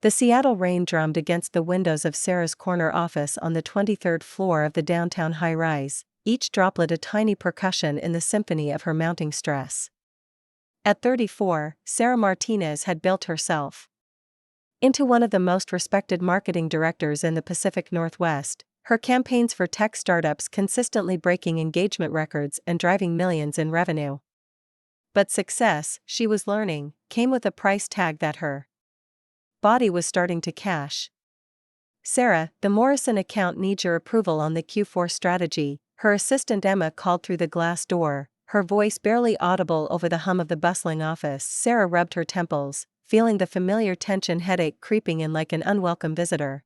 The Seattle rain drummed against the windows of Sarah's corner office on the 23rd floor of the downtown high-rise, each droplet a tiny percussion in the symphony of her mounting stress. At 34, Sarah Martinez had built herself into one of the most respected marketing directors in the Pacific Northwest, her campaigns for tech startups consistently breaking engagement records and driving millions in revenue. But success, she was learning, came with a price tag that her body was starting to cash. "Sarah, the Morrison account needs your approval on the Q4 strategy," her assistant Emma called through the glass door, her voice barely audible over the hum of the bustling office. Sarah rubbed her temples, feeling the familiar tension headache creeping in like an unwelcome visitor.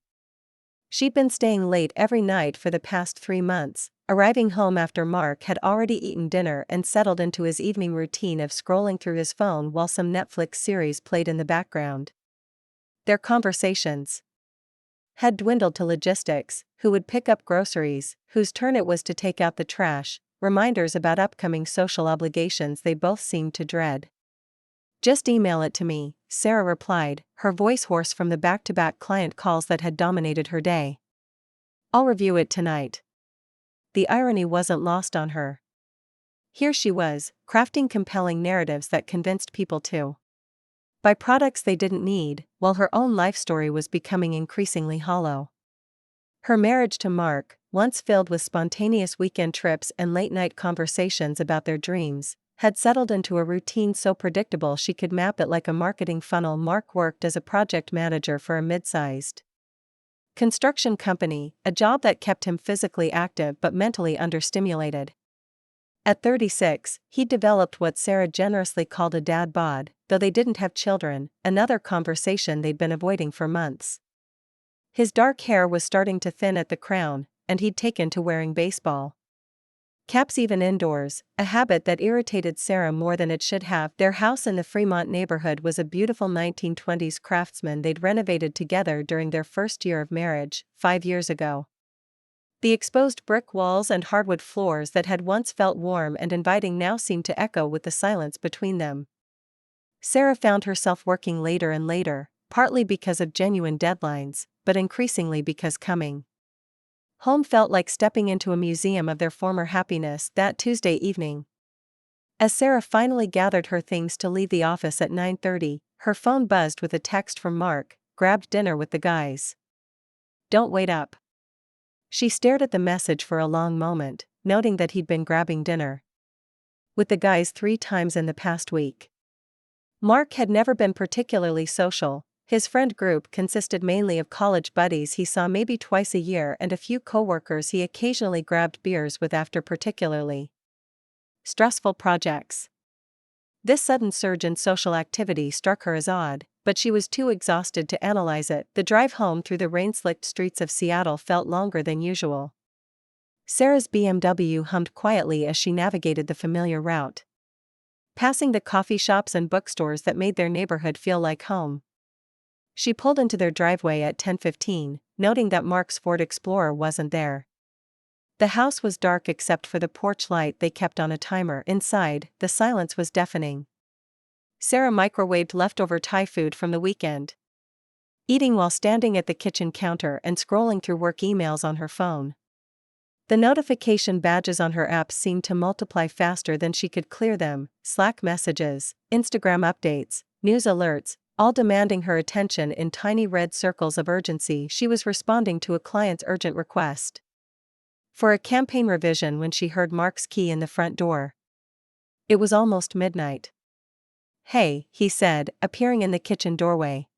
She'd been staying late every night for the past 3 months, arriving home after Mark had already eaten dinner and settled into his evening routine of scrolling through his phone while some Netflix series played in the background. Their conversations had dwindled to logistics: who would pick up groceries, whose turn it was to take out the trash, reminders about upcoming social obligations they both seemed to dread. "Just email it to me," Sarah replied, her voice hoarse from the back-to-back client calls that had dominated her day. "I'll review it tonight." The irony wasn't lost on her. Here she was, crafting compelling narratives that convinced people to buy products they didn't need, while her own life story was becoming increasingly hollow. Her marriage to Mark, once filled with spontaneous weekend trips and late-night conversations about their dreams, had settled into a routine so predictable she could map it like a marketing funnel. Mark worked as a project manager for a mid-sized construction company, a job that kept him physically active but mentally understimulated. At 36, he developed what Sarah generously called a dad bod, though they didn't have children, another conversation they'd been avoiding for months. His dark hair was starting to thin at the crown, and he'd taken to wearing baseball caps even indoors, a habit that irritated Sarah more than it should have. Their house in the Fremont neighborhood was a beautiful 1920s craftsman they'd renovated together during their first year of marriage, 5 years ago. The exposed brick walls and hardwood floors that had once felt warm and inviting now seemed to echo with the silence between them. Sarah found herself working later and later, partly because of genuine deadlines, but increasingly because coming home felt like stepping into a museum of their former happiness. That Tuesday evening, as Sarah finally gathered her things to leave the office at 9:30, her phone buzzed with a text from Mark: "Grabbed dinner with the guys. Don't wait up." She stared at the message for a long moment, noting that he'd been grabbing dinner with the guys 3 times in the past week. Mark had never been particularly social. His friend group consisted mainly of college buddies he saw maybe twice a year and a few coworkers he occasionally grabbed beers with after particularly stressful projects. This sudden surge in social activity struck her as odd, but she was too exhausted to analyze it. The drive home through the rain-slicked streets of Seattle felt longer than usual. Sarah's BMW hummed quietly as she navigated the familiar route, passing the coffee shops and bookstores that made their neighborhood feel like home. She pulled into their driveway at 10:15, noting that Mark's Ford Explorer wasn't there. The house was dark except for the porch light they kept on a timer. Inside, the silence was deafening. Sarah microwaved leftover Thai food from the weekend, eating while standing at the kitchen counter and scrolling through work emails on her phone. The notification badges on her apps seemed to multiply faster than she could clear them: Slack messages, Instagram updates, news alerts, all demanding her attention in tiny red circles of urgency. She was responding to a client's urgent request for a campaign revision when she heard Mark's key in the front door. It was almost midnight. "Hey," he said, appearing in the kitchen doorway.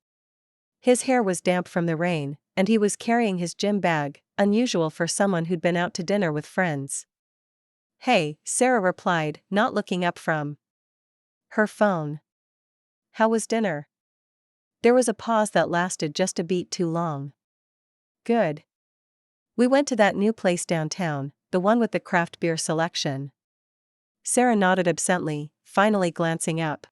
His hair was damp from the rain, and he was carrying his gym bag, unusual for someone who'd been out to dinner with friends. "Hey," Sarah replied, not looking up from her phone. "How was dinner?" There was a pause that lasted just a beat too long. "Good. We went to that new place downtown, the one with the craft beer selection." Sarah nodded absently, finally glancing up.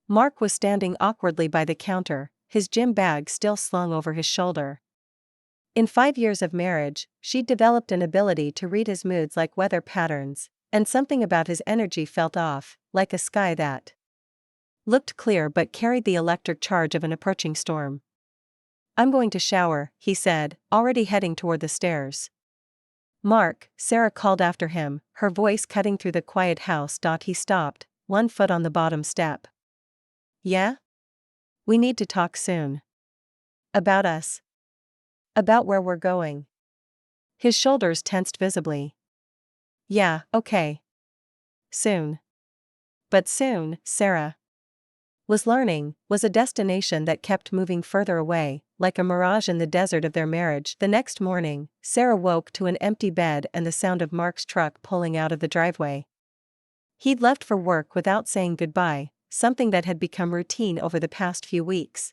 Mark was standing awkwardly by the counter, his gym bag still slung over his shoulder. In 5 years of marriage, she'd developed an ability to read his moods like weather patterns, and something about his energy felt off, like a sky that looked clear but carried the electric charge of an approaching storm. I'm going to shower, he said, already heading toward the stairs. Mark, Sarah called after him, her voice cutting through the quiet house. He stopped, one foot on the bottom step. Yeah? We need to talk soon. About us. About where we're going. His shoulders tensed visibly. Yeah, okay. Soon. But soon, Sarah was learning, was a destination that kept moving further away, like a mirage in the desert of their marriage. The next morning, Sarah woke to an empty bed and the sound of Mark's truck pulling out of the driveway. He'd left for work without saying goodbye, something that had become routine over the past few weeks.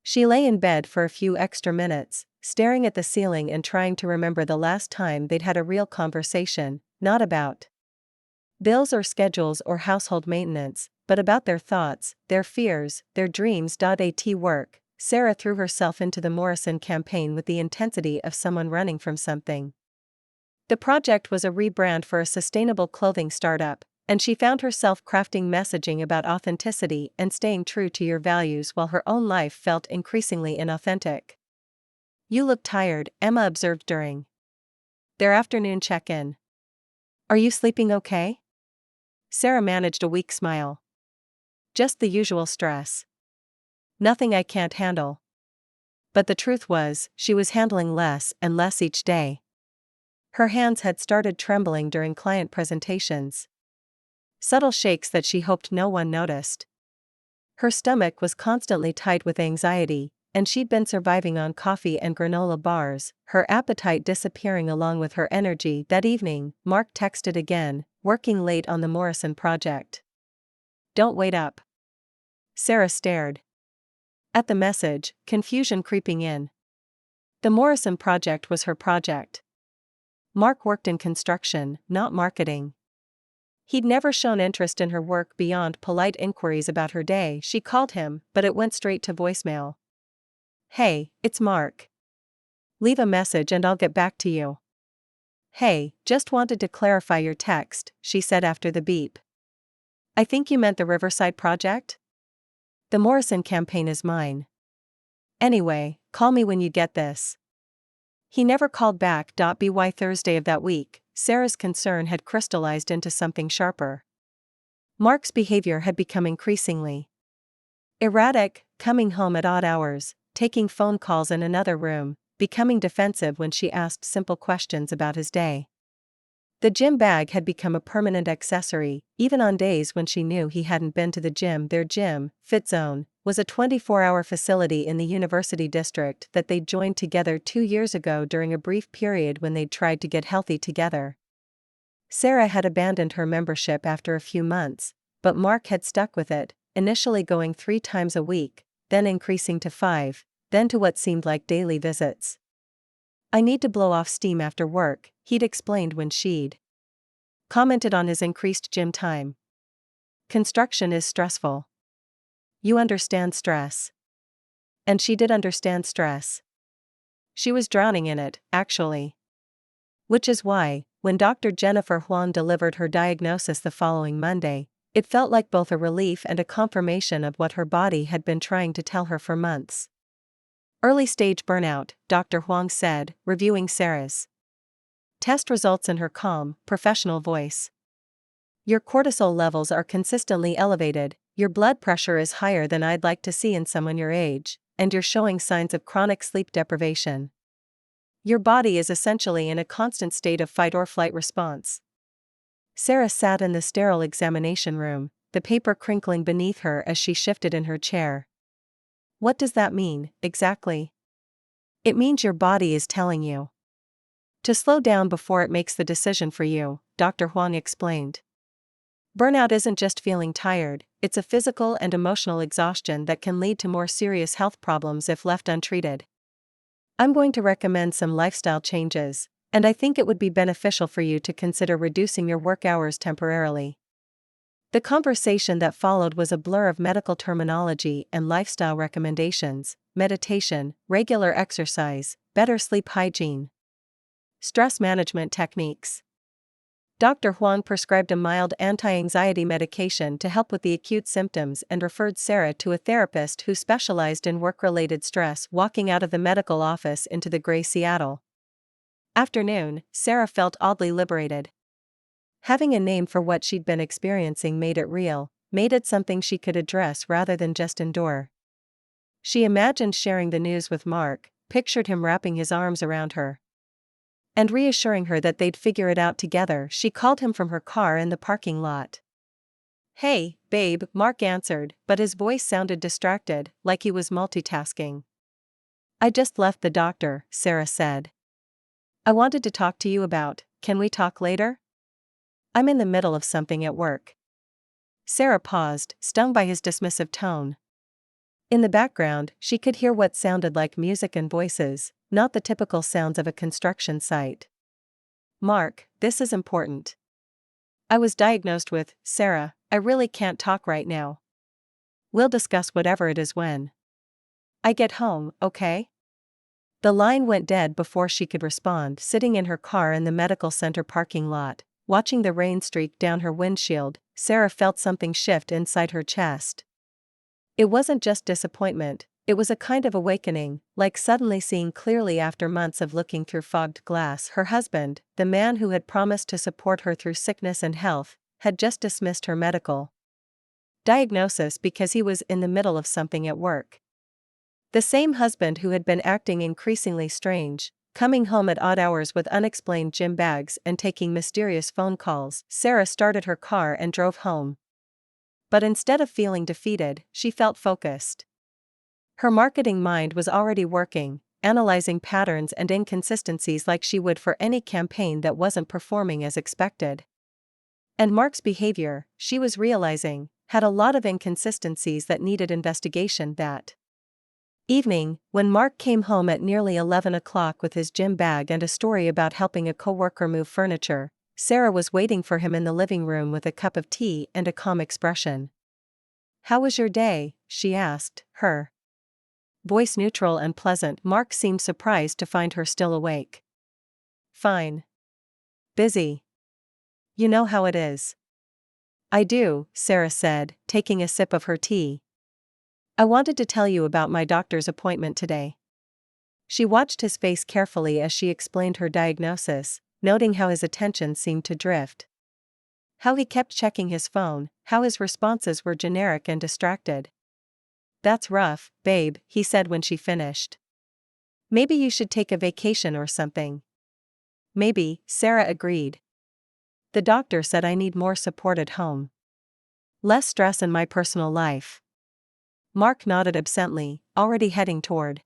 She lay in bed for a few extra minutes, staring at the ceiling and trying to remember the last time they'd had a real conversation, not about bills or schedules or household maintenance, but about their thoughts, their fears, their dreams. At work, Sarah threw herself into the Morrison campaign with the intensity of someone running from something. The project was a rebrand for a sustainable clothing startup, and she found herself crafting messaging about authenticity and staying true to your values while her own life felt increasingly inauthentic. You look tired, Emma observed during their afternoon check-in. Are you sleeping okay? Sarah managed a weak smile. Just the usual stress. Nothing I can't handle. But the truth was, she was handling less and less each day. Her hands had started trembling during client presentations. Subtle shakes that she hoped no one noticed. Her stomach was constantly tight with anxiety, and she'd been surviving on coffee and granola bars, her appetite disappearing along with her energy. That evening, Mark texted again, working late on the Morrison project. Don't wait up. Sarah stared at the message, confusion creeping in. The Morrison project was her project. Mark worked in construction, not marketing. He'd never shown interest in her work beyond polite inquiries about her day. She called him, but it went straight to voicemail. Hey, it's Mark. Leave a message and I'll get back to you. Hey, just wanted to clarify your text, she said after the beep. I think you meant the Riverside project? The Morrison campaign is mine. Anyway, call me when you get this. He never called back. By Thursday of that week, Sarah's concern had crystallized into something sharper. Mark's behavior had become increasingly erratic, coming home at odd hours, taking phone calls in another room, becoming defensive when she asked simple questions about his day. The gym bag had become a permanent accessory, even on days when she knew he hadn't been to the gym. Their gym, Fit Zone, was a 24-hour facility in the University District that they'd joined together 2 years ago during a brief period when they'd tried to get healthy together. Sarah had abandoned her membership after a few months, but Mark had stuck with it, initially going 3 times a week, then increasing to 5, then to what seemed like daily visits. I need to blow off steam after work, he'd explained when she'd commented on his increased gym time. Construction is stressful. You understand stress. And she did understand stress. She was drowning in it, actually. Which is why, when Dr. Jennifer Huang delivered her diagnosis the following Monday, it felt like both a relief and a confirmation of what her body had been trying to tell her for months. Early-stage burnout, Dr. Huang said, reviewing Sarah's test results in her calm, professional voice. Your cortisol levels are consistently elevated, your blood pressure is higher than I'd like to see in someone your age, and you're showing signs of chronic sleep deprivation. Your body is essentially in a constant state of fight-or-flight response. Sarah sat in the sterile examination room, the paper crinkling beneath her as she shifted in her chair. What does that mean, exactly? It means your body is telling you to slow down before it makes the decision for you, Dr. Huang explained. Burnout isn't just feeling tired, it's a physical and emotional exhaustion that can lead to more serious health problems if left untreated. I'm going to recommend some lifestyle changes, and I think it would be beneficial for you to consider reducing your work hours temporarily. The conversation that followed was a blur of medical terminology and lifestyle recommendations: meditation, regular exercise, better sleep hygiene, stress management techniques. Dr. Huang prescribed a mild anti-anxiety medication to help with the acute symptoms and referred Sarah to a therapist who specialized in work-related stress. Walking out of the medical office into the gray Seattle afternoon, Sarah felt oddly liberated. Having a name for what she'd been experiencing made it real, made it something she could address rather than just endure. She imagined sharing the news with Mark, pictured him wrapping his arms around her and reassuring her that they'd figure it out together. She called him from her car in the parking lot. "Hey, babe," Mark answered, but his voice sounded distracted, like he was multitasking. "I just left the doctor," Sarah said. "I wanted to talk to you about, can we talk later? I'm in the middle of something at work." Sarah paused, stung by his dismissive tone. In the background, she could hear what sounded like music and voices, not the typical sounds of a construction site. "Mark, this is important. I was diagnosed with, Sarah, I really can't talk right now. We'll discuss whatever it is when I get home, okay?" The line went dead before she could respond. Sitting in her car in the medical center parking lot, watching the rain streak down her windshield, Sarah felt something shift inside her chest. It wasn't just disappointment, it was a kind of awakening, like suddenly seeing clearly after months of looking through fogged glass. Her husband, the man who had promised to support her through sickness and health, had just dismissed her medical diagnosis because he was in the middle of something at work. The same husband who had been acting increasingly strange, coming home at odd hours with unexplained gym bags and taking mysterious phone calls. Sarah started her car and drove home. But instead of feeling defeated, she felt focused. Her marketing mind was already working, analyzing patterns and inconsistencies like she would for any campaign that wasn't performing as expected. And Mark's behavior, she was realizing, had a lot of inconsistencies that needed investigation. That evening, when Mark came home at nearly 11 o'clock with his gym bag and a story about helping a coworker move furniture, Sarah was waiting for him in the living room with a cup of tea and a calm expression. "How was your day?" she asked, her voice neutral and pleasant. Mark seemed surprised to find her still awake. "Fine. Busy. You know how it is." "I do," Sarah said, taking a sip of her tea. "I wanted to tell you about my doctor's appointment today." She watched his face carefully as she explained her diagnosis, noting how his attention seemed to drift. How he kept checking his phone, how his responses were generic and distracted. "That's rough, babe," he said when she finished. "Maybe you should take a vacation or something." "Maybe," Sarah agreed. "The doctor said I need more support at home. Less stress in my personal life." Mark nodded absently, already heading toward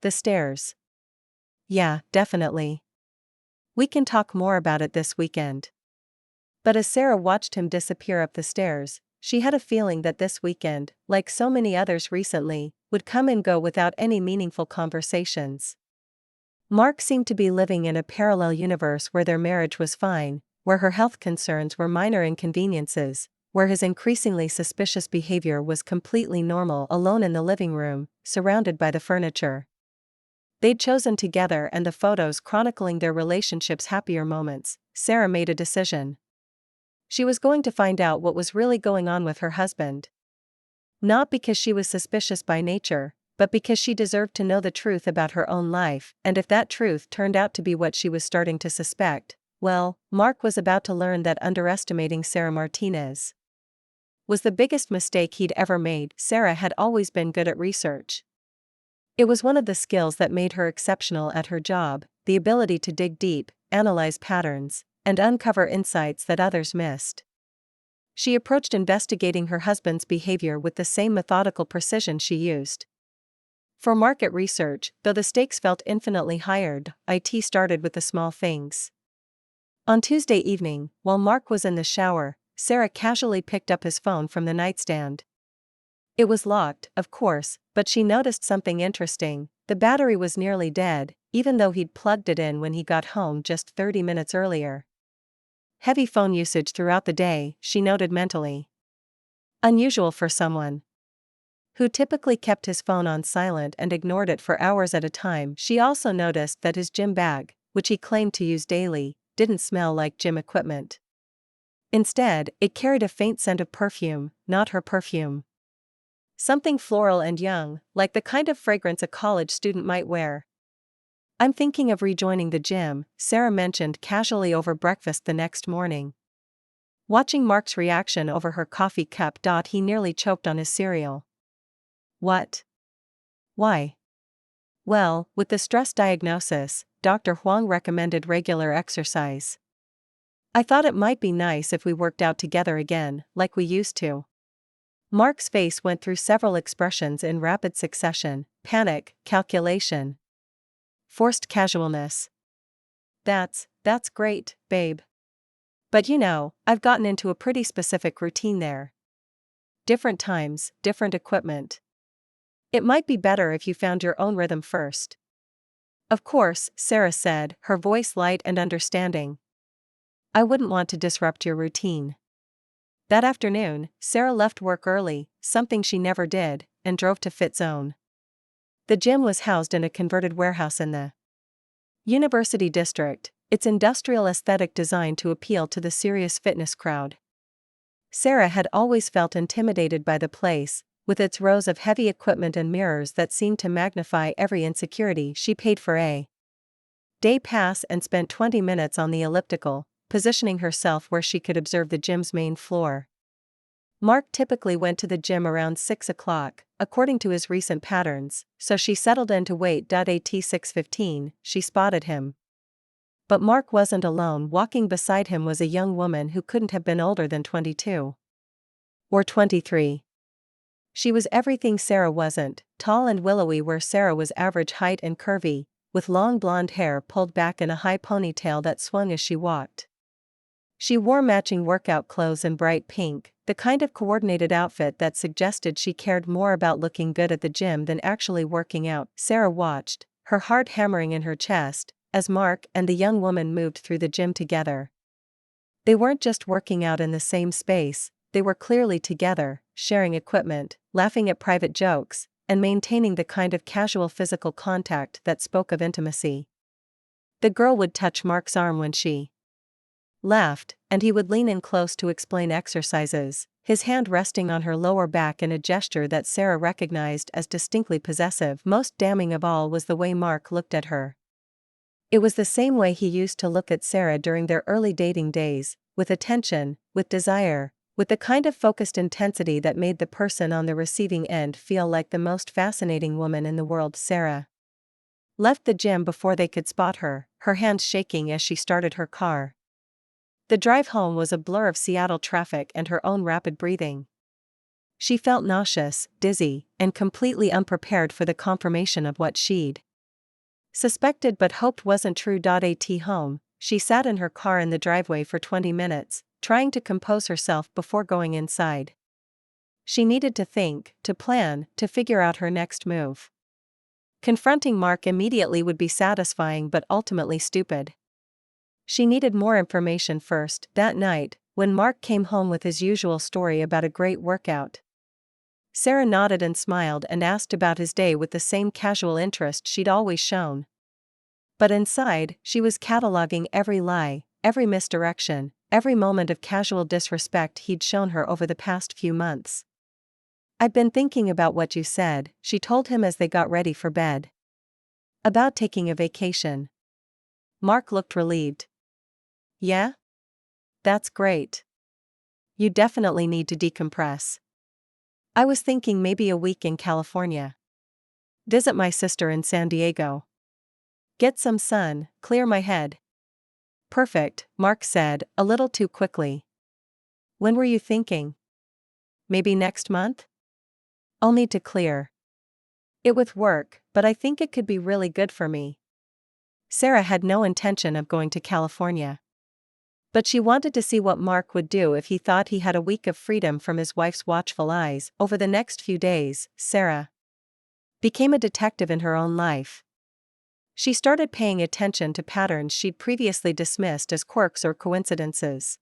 the stairs. "Yeah, definitely. We can talk more about it this weekend." But as Sarah watched him disappear up the stairs, she had a feeling that this weekend, like so many others recently, would come and go without any meaningful conversations. Mark seemed to be living in a parallel universe where their marriage was fine, where her health concerns were minor inconveniences, where his increasingly suspicious behavior was completely normal. Alone in the living room, surrounded by the furniture they'd chosen together and the photos chronicling their relationship's happier moments, Sarah made a decision. She was going to find out what was really going on with her husband. Not because she was suspicious by nature, but because she deserved to know the truth about her own life, and if that truth turned out to be what she was starting to suspect, well, Mark was about to learn that underestimating Sarah Martinez was the biggest mistake he'd ever made. Sarah had always been good at research. It was one of the skills that made her exceptional at her job, the ability to dig deep, analyze patterns, and uncover insights that others missed. She approached investigating her husband's behavior with the same methodical precision she used for market research. Though the stakes felt infinitely higher, it started with the small things. On Tuesday evening, while Mark was in the shower, Sarah casually picked up his phone from the nightstand. It was locked, of course, but she noticed something interesting. The battery was nearly dead, even though he'd plugged it in when he got home just 30 minutes earlier. Heavy phone usage throughout the day, she noted mentally. Unusual for someone who typically kept his phone on silent and ignored it for hours at a time. She also noticed that his gym bag, which he claimed to use daily, didn't smell like gym equipment. Instead, it carried a faint scent of perfume, not her perfume. Something floral and young, like the kind of fragrance a college student might wear. "I'm thinking of rejoining the gym," Sarah mentioned casually over breakfast the next morning. Watching Mark's reaction over her coffee cup, he nearly choked on his cereal. "What? Why?" "Well, with the stress diagnosis, Dr. Huang recommended regular exercise. I thought it might be nice if we worked out together again, like we used to." Mark's face went through several expressions in rapid succession: panic, calculation, forced casualness. That's great, babe. But I've gotten into a pretty specific routine there. Different times, different equipment. It might be better if you found your own rhythm first." "Of course," Sarah said, her voice light and understanding. "I wouldn't want to disrupt your routine." That afternoon, Sarah left work early, something she never did, and drove to Fit Zone. The gym was housed in a converted warehouse in the University District, its industrial aesthetic designed to appeal to the serious fitness crowd. Sarah had always felt intimidated by the place, with its rows of heavy equipment and mirrors that seemed to magnify every insecurity she paid for a day pass, and spent 20 minutes on the elliptical, positioning herself where she could observe the gym's main floor. Mark typically went to the gym around 6 o'clock, according to his recent patterns, so she settled in to wait. At 6:15, she spotted him. But Mark wasn't alone. Walking beside him was a young woman who couldn't have been older than 22. Or 23. She was everything Sarah wasn't, tall and willowy where Sarah was average height and curvy, with long blonde hair pulled back in a high ponytail that swung as she walked. She wore matching workout clothes in bright pink, the kind of coordinated outfit that suggested she cared more about looking good at the gym than actually working out. Sarah watched, her heart hammering in her chest, as Mark and the young woman moved through the gym together. They weren't just working out in the same space, they were clearly together, sharing equipment, laughing at private jokes, and maintaining the kind of casual physical contact that spoke of intimacy. The girl would touch Mark's arm when she laughed, and he would lean in close to explain exercises, his hand resting on her lower back in a gesture that Sarah recognized as distinctly possessive. Most damning of all was the way Mark looked at her. It was the same way he used to look at Sarah during their early dating days, with attention, with desire, with the kind of focused intensity that made the person on the receiving end feel like the most fascinating woman in the world. Sarah left the gym before they could spot her, her hands shaking as she started her car. The drive home was a blur of Seattle traffic and her own rapid breathing. She felt nauseous, dizzy, and completely unprepared for the confirmation of what she'd suspected but hoped wasn't true. At home, she sat in her car in the driveway for 20 minutes, trying to compose herself before going inside. She needed to think, to plan, to figure out her next move. Confronting Mark immediately would be satisfying but ultimately stupid. She needed more information first. That night, when Mark came home with his usual story about a great workout, Sarah nodded and smiled and asked about his day with the same casual interest she'd always shown. But inside, she was cataloging every lie, every misdirection, every moment of casual disrespect he'd shown her over the past few months. "I've been thinking about what you said," she told him as they got ready for bed. "About taking a vacation." Mark looked relieved. "Yeah? That's great. You definitely need to decompress." "I was thinking maybe a week in California. Visit my sister in San Diego. Get some sun, clear my head." "Perfect," Mark said, a little too quickly. "When were you thinking? Maybe next month? I'll need to clear it with work, but I think it could be really good for me." Sarah had no intention of going to California. But she wanted to see what Mark would do if he thought he had a week of freedom from his wife's watchful eyes. Over the next few days, Sarah became a detective in her own life. She started paying attention to patterns she'd previously dismissed as quirks or coincidences.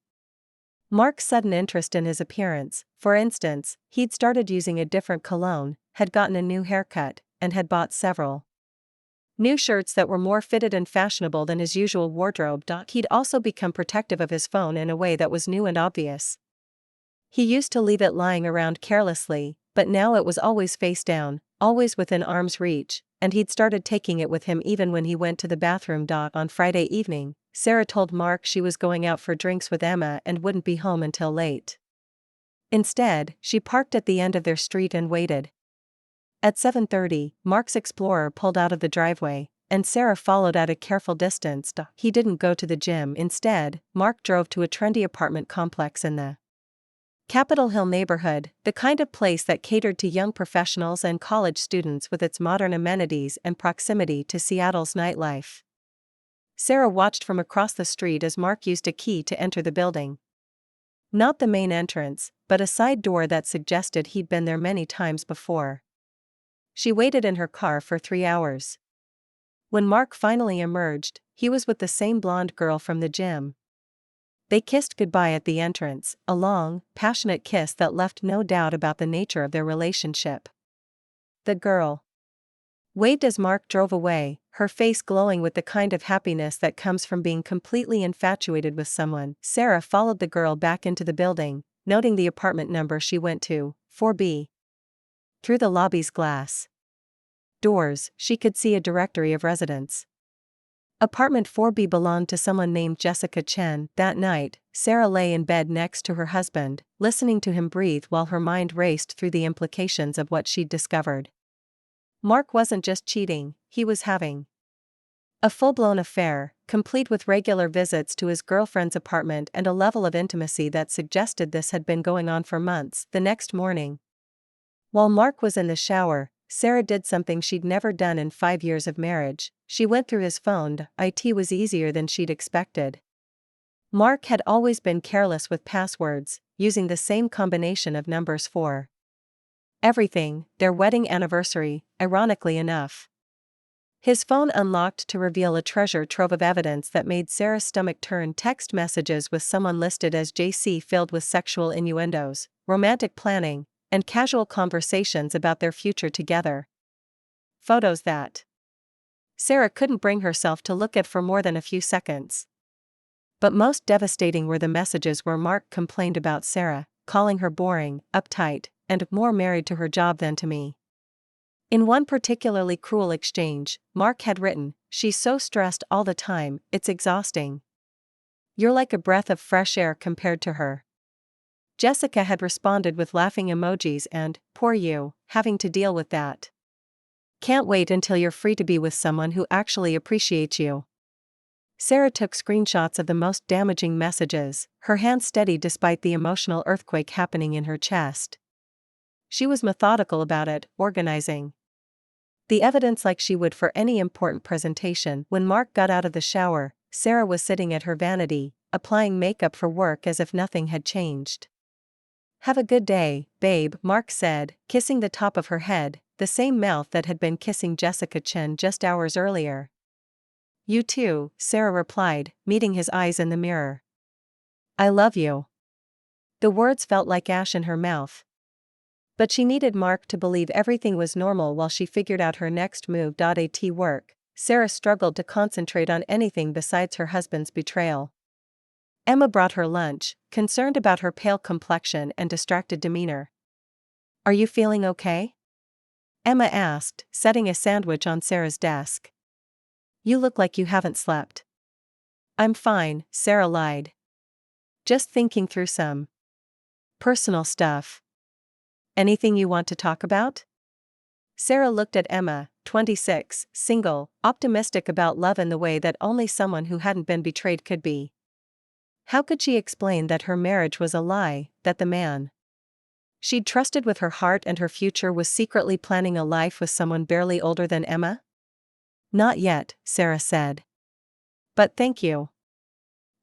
Mark's sudden interest in his appearance, for instance, he'd started using a different cologne, had gotten a new haircut, and had bought several New shirts that were more fitted and fashionable than his usual wardrobe. He'd also become protective of his phone in a way that was new and obvious. He used to leave it lying around carelessly, but now it was always face down, always within arm's reach, and he'd started taking it with him even when he went to the bathroom. On Friday evening, Sarah told Mark she was going out for drinks with Emma and wouldn't be home until late. Instead, she parked at the end of their street and waited. At 7:30, Mark's Explorer pulled out of the driveway, and Sarah followed at a careful distance. He didn't go to the gym. Instead, Mark drove to a trendy apartment complex in the Capitol Hill neighborhood, the kind of place that catered to young professionals and college students with its modern amenities and proximity to Seattle's nightlife. Sarah watched from across the street as Mark used a key to enter the building. Not the main entrance, but a side door that suggested he'd been there many times before. She waited in her car for 3 hours. When Mark finally emerged, he was with the same blonde girl from the gym. They kissed goodbye at the entrance, a long, passionate kiss that left no doubt about the nature of their relationship. The girl waved as Mark drove away, her face glowing with the kind of happiness that comes from being completely infatuated with someone. Sarah followed the girl back into the building, noting the apartment number she went to, 4B. Through the lobby's glass doors, she could see a directory of residents. Apartment 4B belonged to someone named Jessica Chen. That night, Sarah lay in bed next to her husband, listening to him breathe while her mind raced through the implications of what she'd discovered. Mark wasn't just cheating, he was having a full-blown affair, complete with regular visits to his girlfriend's apartment and a level of intimacy that suggested this had been going on for months. The next morning, while Mark was in the shower, Sarah did something she'd never done in 5 years of marriage. She went through his phone. It was easier than she'd expected. Mark had always been careless with passwords, using the same combination of numbers for everything, their wedding anniversary, ironically enough. His phone unlocked to reveal a treasure trove of evidence that made Sarah's stomach turn. Text messages with someone listed as JC filled with sexual innuendos, romantic planning, and casual conversations about their future together. Photos that Sarah couldn't bring herself to look at for more than a few seconds. But most devastating were the messages where Mark complained about Sarah, calling her boring, uptight, and more married to her job than to me. In one particularly cruel exchange, Mark had written, "She's so stressed all the time, it's exhausting. You're like a breath of fresh air compared to her." Jessica had responded with laughing emojis and, "Poor you, having to deal with that. Can't wait until you're free to be with someone who actually appreciates you." Sarah took screenshots of the most damaging messages, her hands steady despite the emotional earthquake happening in her chest. She was methodical about it, organizing the evidence like she would for any important presentation. When Mark got out of the shower, Sarah was sitting at her vanity, applying makeup for work as if nothing had changed. "Have a good day, babe," Mark said, kissing the top of her head, the same mouth that had been kissing Jessica Chen just hours earlier. "You too," Sarah replied, meeting his eyes in the mirror. "I love you." The words felt like ash in her mouth. But she needed Mark to believe everything was normal while she figured out her next move. At work, Sarah struggled to concentrate on anything besides her husband's betrayal. Emma brought her lunch, concerned about her pale complexion and distracted demeanor. "Are you feeling okay?" Emma asked, setting a sandwich on Sarah's desk. "You look like you haven't slept." "I'm fine," Sarah lied. "Just thinking through some personal stuff." "Anything you want to talk about?" Sarah looked at Emma, 26, single, optimistic about love in the way that only someone who hadn't been betrayed could be. How could she explain that her marriage was a lie, that the man she'd trusted with her heart and her future was secretly planning a life with someone barely older than Emma? "Not yet," Sarah said. "But thank you."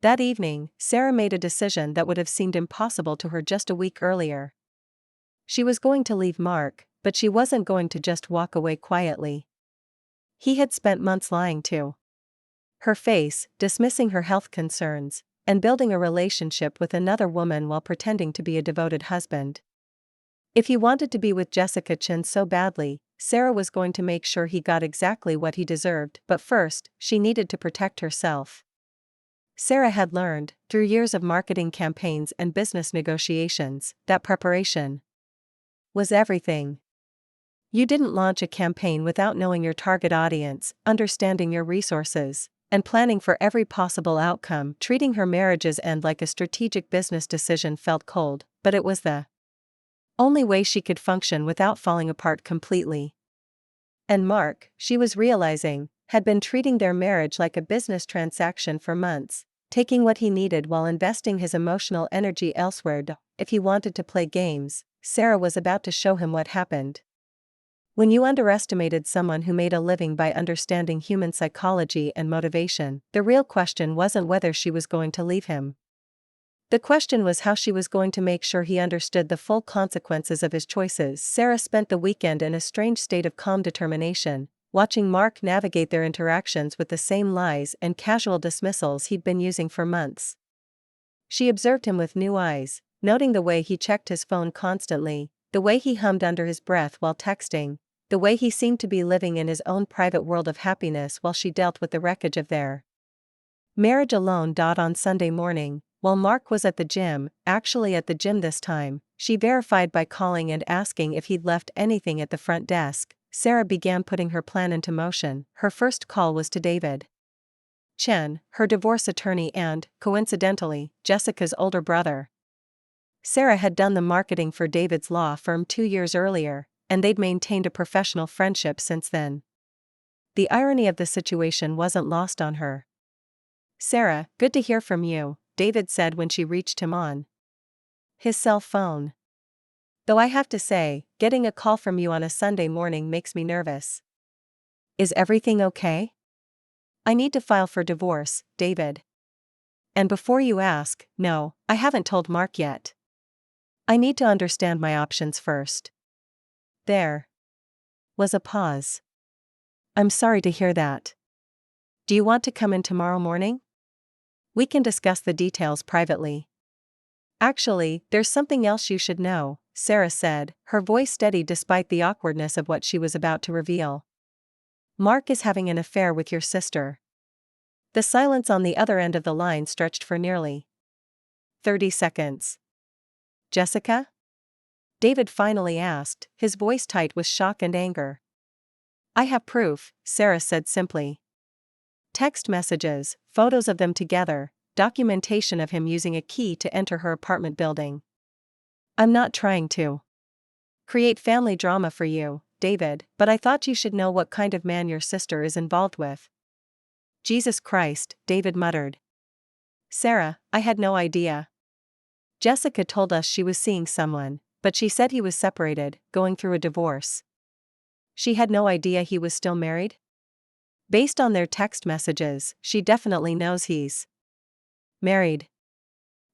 That evening, Sarah made a decision that would have seemed impossible to her just a week earlier. She was going to leave Mark, but she wasn't going to just walk away quietly. He had spent months lying to her face, dismissing her health concerns, and building a relationship with another woman while pretending to be a devoted husband. If he wanted to be with Jessica Chen so badly, Sarah was going to make sure he got exactly what he deserved, but first, she needed to protect herself. Sarah had learned, through years of marketing campaigns and business negotiations, that preparation was everything. You didn't launch a campaign without knowing your target audience, understanding your resources, and planning for every possible outcome. Treating her marriage's end like a strategic business decision felt cold, but it was the only way she could function without falling apart completely. And Mark, she was realizing, had been treating their marriage like a business transaction for months, taking what he needed while investing his emotional energy elsewhere. If he wanted to play games, Sarah was about to show him what happened. When you underestimated someone who made a living by understanding human psychology and motivation, the real question wasn't whether she was going to leave him. The question was how she was going to make sure he understood the full consequences of his choices. Sarah spent the weekend in a strange state of calm determination, watching Mark navigate their interactions with the same lies and casual dismissals he'd been using for months. She observed him with new eyes, noting the way he checked his phone constantly, the way he hummed under his breath while texting, the way he seemed to be living in his own private world of happiness while she dealt with the wreckage of their marriage alone. On Sunday morning, while Mark was at the gym, actually at the gym this time, she verified by calling and asking if he'd left anything at the front desk. Sarah began putting her plan into motion. Her first call was to David Chen, her divorce attorney and, coincidentally, Jessica's older brother. Sarah had done the marketing for David's law firm 2 years earlier, and they'd maintained a professional friendship since then. The irony of the situation wasn't lost on her. "Sarah, good to hear from you," David said when she reached him on his cell phone. "Though I have to say, getting a call from you on a Sunday morning makes me nervous. Is everything okay?" "I need to file for divorce, David. And before you ask, no, I haven't told Mark yet. I need to understand my options first." There was a pause. "I'm sorry to hear that. Do you want to come in tomorrow morning? We can discuss the details privately." "Actually, there's something else you should know," Sarah said, her voice steady despite the awkwardness of what she was about to reveal. "Mark is having an affair with your sister." The silence on the other end of the line stretched for nearly 30 seconds. "Jessica?" David finally asked, his voice tight with shock and anger. "I have proof," Sarah said simply. "Text messages, photos of them together, documentation of him using a key to enter her apartment building." "I'm not trying to create family drama for you, David, but I thought you should know what kind of man your sister is involved with." "Jesus Christ," David muttered. "Sarah, I had no idea. Jessica told us she was seeing someone, but she said he was separated, going through a divorce." "She had no idea he was still married?" "Based on their text messages, she definitely knows he's married.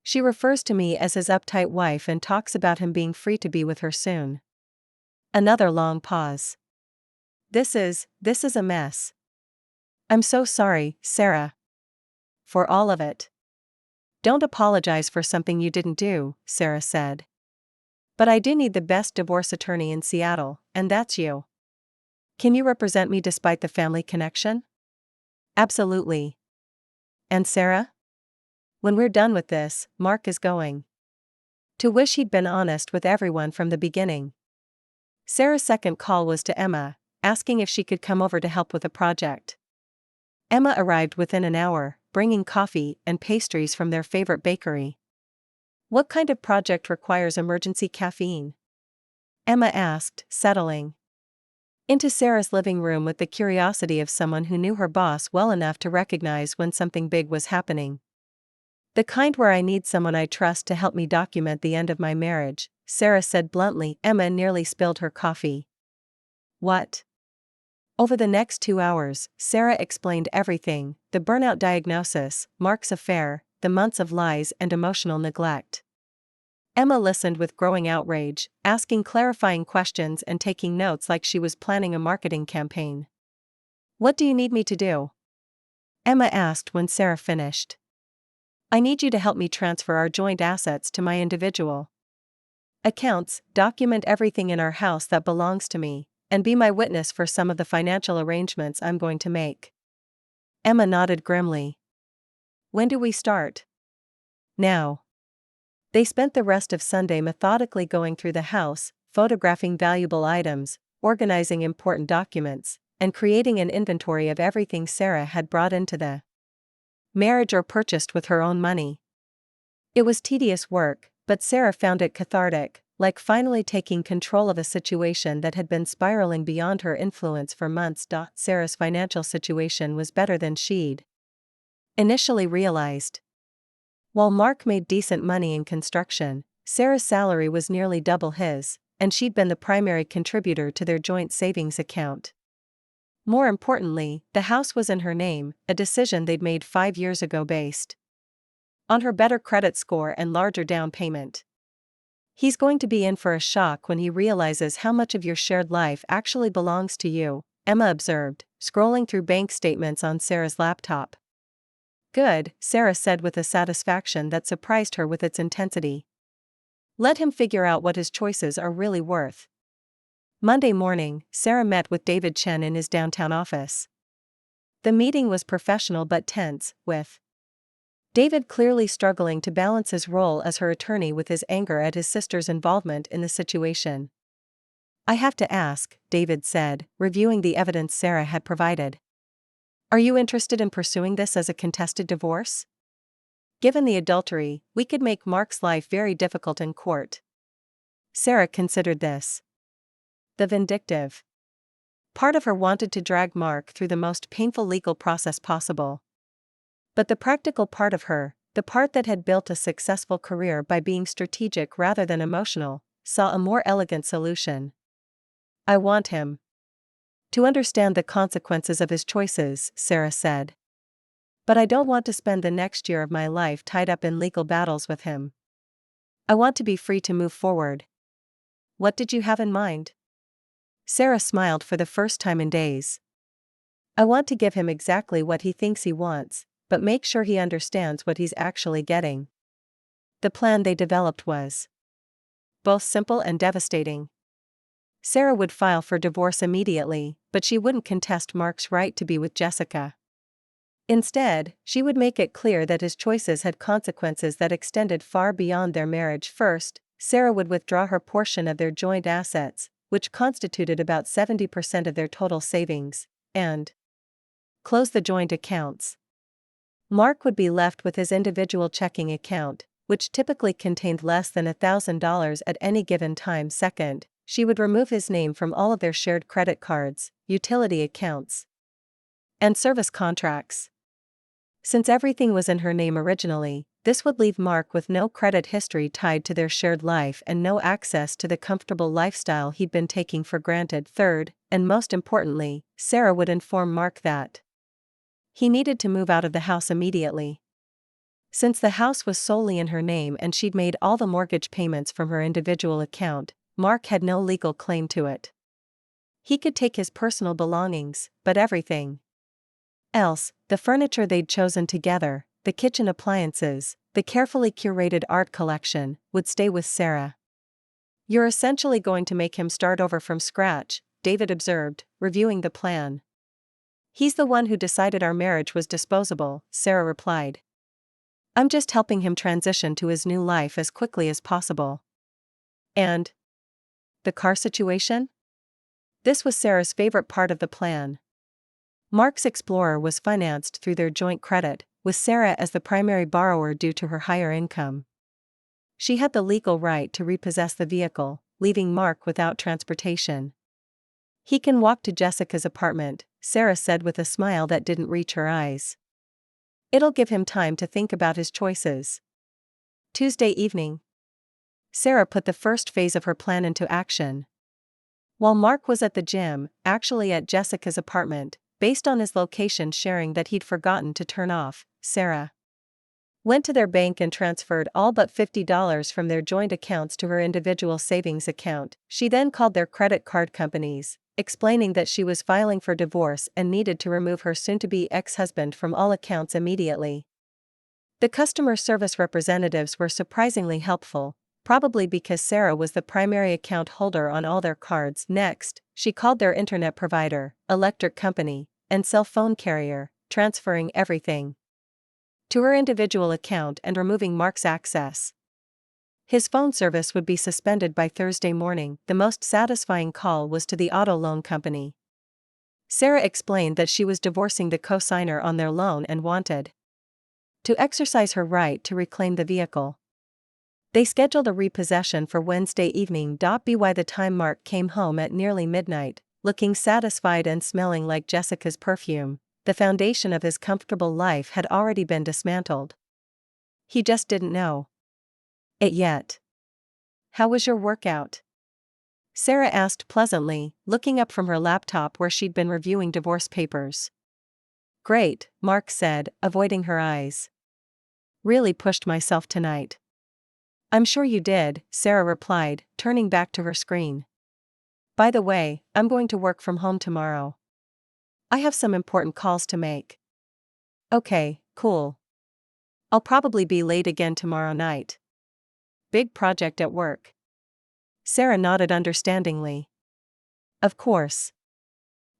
She refers to me as his uptight wife and talks about him being free to be with her soon." Another long pause. This is a mess. "I'm so sorry, Sarah. For all of it." "Don't apologize for something you didn't do," Sarah said. "But I do need the best divorce attorney in Seattle, and that's you. Can you represent me despite the family connection?" "Absolutely." "And Sarah? When we're done with this, Mark is going to wish he'd been honest with everyone from the beginning." Sarah's second call was to Emma, asking if she could come over to help with a project. Emma arrived within an hour, bringing coffee and pastries from their favorite bakery. "What kind of project requires emergency caffeine?" Emma asked, settling into Sarah's living room with the curiosity of someone who knew her boss well enough to recognize when something big was happening. "The kind where I need someone I trust to help me document the end of my marriage," Sarah said bluntly. Emma nearly spilled her coffee. "What?" Over the next 2 hours, Sarah explained everything: the burnout diagnosis, Mark's affair, the months of lies and emotional neglect. Emma listened with growing outrage, asking clarifying questions and taking notes like she was planning a marketing campaign. "What do you need me to do?" Emma asked when Sarah finished. "I need you to help me transfer our joint assets to my individual accounts, document everything in our house that belongs to me, and be my witness for some of the financial arrangements I'm going to make. Emma nodded grimly. When do we start? Now. They spent the rest of Sunday methodically going through the house, photographing valuable items, organizing important documents, and creating an inventory of everything Sarah had brought into the marriage or purchased with her own money. It was tedious work, but Sarah found it cathartic, like finally taking control of a situation that had been spiraling beyond her influence for months. Sarah's financial situation was better than she'd initially realized. While Mark made decent money in construction, Sarah's salary was nearly double his, and she'd been the primary contributor to their joint savings account. More importantly, the house was in her name, a decision they'd made 5 years ago based on her better credit score and larger down payment. He's going to be in for a shock when he realizes how much of your shared life actually belongs to you, Emma observed, scrolling through bank statements on Sarah's laptop. Good, Sarah said with a satisfaction that surprised her with its intensity. Let him figure out what his choices are really worth. Monday morning, Sarah met with David Chen in his downtown office. The meeting was professional but tense, with David clearly struggling to balance his role as her attorney with his anger at his sister's involvement in the situation. I have to ask, David said, reviewing the evidence Sarah had provided. Are you interested in pursuing this as a contested divorce? Given the adultery, we could make Mark's life very difficult in court. Sarah considered this. The vindictive part of her wanted to drag Mark through the most painful legal process possible. But the practical part of her, the part that had built a successful career by being strategic rather than emotional, saw a more elegant solution. I want him to understand the consequences of his choices, Sarah said. But I don't want to spend the next year of my life tied up in legal battles with him. I want to be free to move forward. What did you have in mind? Sarah smiled for the first time in days. I want to give him exactly what he thinks he wants, but make sure he understands what he's actually getting. The plan they developed was both simple and devastating. Sarah would file for divorce immediately, but she wouldn't contest Mark's right to be with Jessica. Instead, she would make it clear that his choices had consequences that extended far beyond their marriage. First, Sarah would withdraw her portion of their joint assets, which constituted about 70% of their total savings, and close the joint accounts. Mark would be left with his individual checking account, which typically contained less than $1,000 at any given time. Second, she would remove his name from all of their shared credit cards, utility accounts, and service contracts. Since everything was in her name originally, this would leave Mark with no credit history tied to their shared life and no access to the comfortable lifestyle he'd been taking for granted. Third, and most importantly, Sarah would inform Mark that he needed to move out of the house immediately. Since the house was solely in her name and she'd made all the mortgage payments from her individual account, Mark had no legal claim to it. He could take his personal belongings, but everything else, the furniture they'd chosen together, the kitchen appliances, the carefully curated art collection, would stay with Sarah. You're essentially going to make him start over from scratch, David observed, reviewing the plan. He's the one who decided our marriage was disposable, Sarah replied. I'm just helping him transition to his new life as quickly as possible. And the car situation? This was Sarah's favorite part of the plan. Mark's Explorer was financed through their joint credit, with Sarah as the primary borrower due to her higher income. She had the legal right to repossess the vehicle, leaving Mark without transportation. He can walk to Jessica's apartment, Sarah said with a smile that didn't reach her eyes. It'll give him time to think about his choices. Tuesday evening, Sarah put the first phase of her plan into action. While Mark was at the gym, actually at Jessica's apartment, based on his location sharing that he'd forgotten to turn off, Sarah went to their bank and transferred all but $50 from their joint accounts to her individual savings account. She then called their credit card companies, explaining that she was filing for divorce and needed to remove her soon-to-be ex-husband from all accounts immediately. The customer service representatives were surprisingly helpful, probably because Sarah was the primary account holder on all their cards. Next, she called their internet provider, electric company, and cell phone carrier, transferring everything to her individual account and removing Mark's access. His phone service would be suspended by Thursday morning. The most satisfying call was to the auto loan company. Sarah explained that she was divorcing the co-signer on their loan and wanted to exercise her right to reclaim the vehicle. They scheduled a repossession for Wednesday evening. By the time Mark came home at nearly midnight, looking satisfied and smelling like Jessica's perfume, the foundation of his comfortable life had already been dismantled. He just didn't know it yet. "How was your workout?" Sarah asked pleasantly, looking up from her laptop where she'd been reviewing divorce papers. "Great," Mark said, avoiding her eyes. "Really pushed myself tonight." "I'm sure you did," Sarah replied, turning back to her screen. "By the way, I'm going to work from home tomorrow. I have some important calls to make." "Okay, cool. I'll probably be late again tomorrow night." "Big project at work?" Sarah nodded understandingly. "Of course.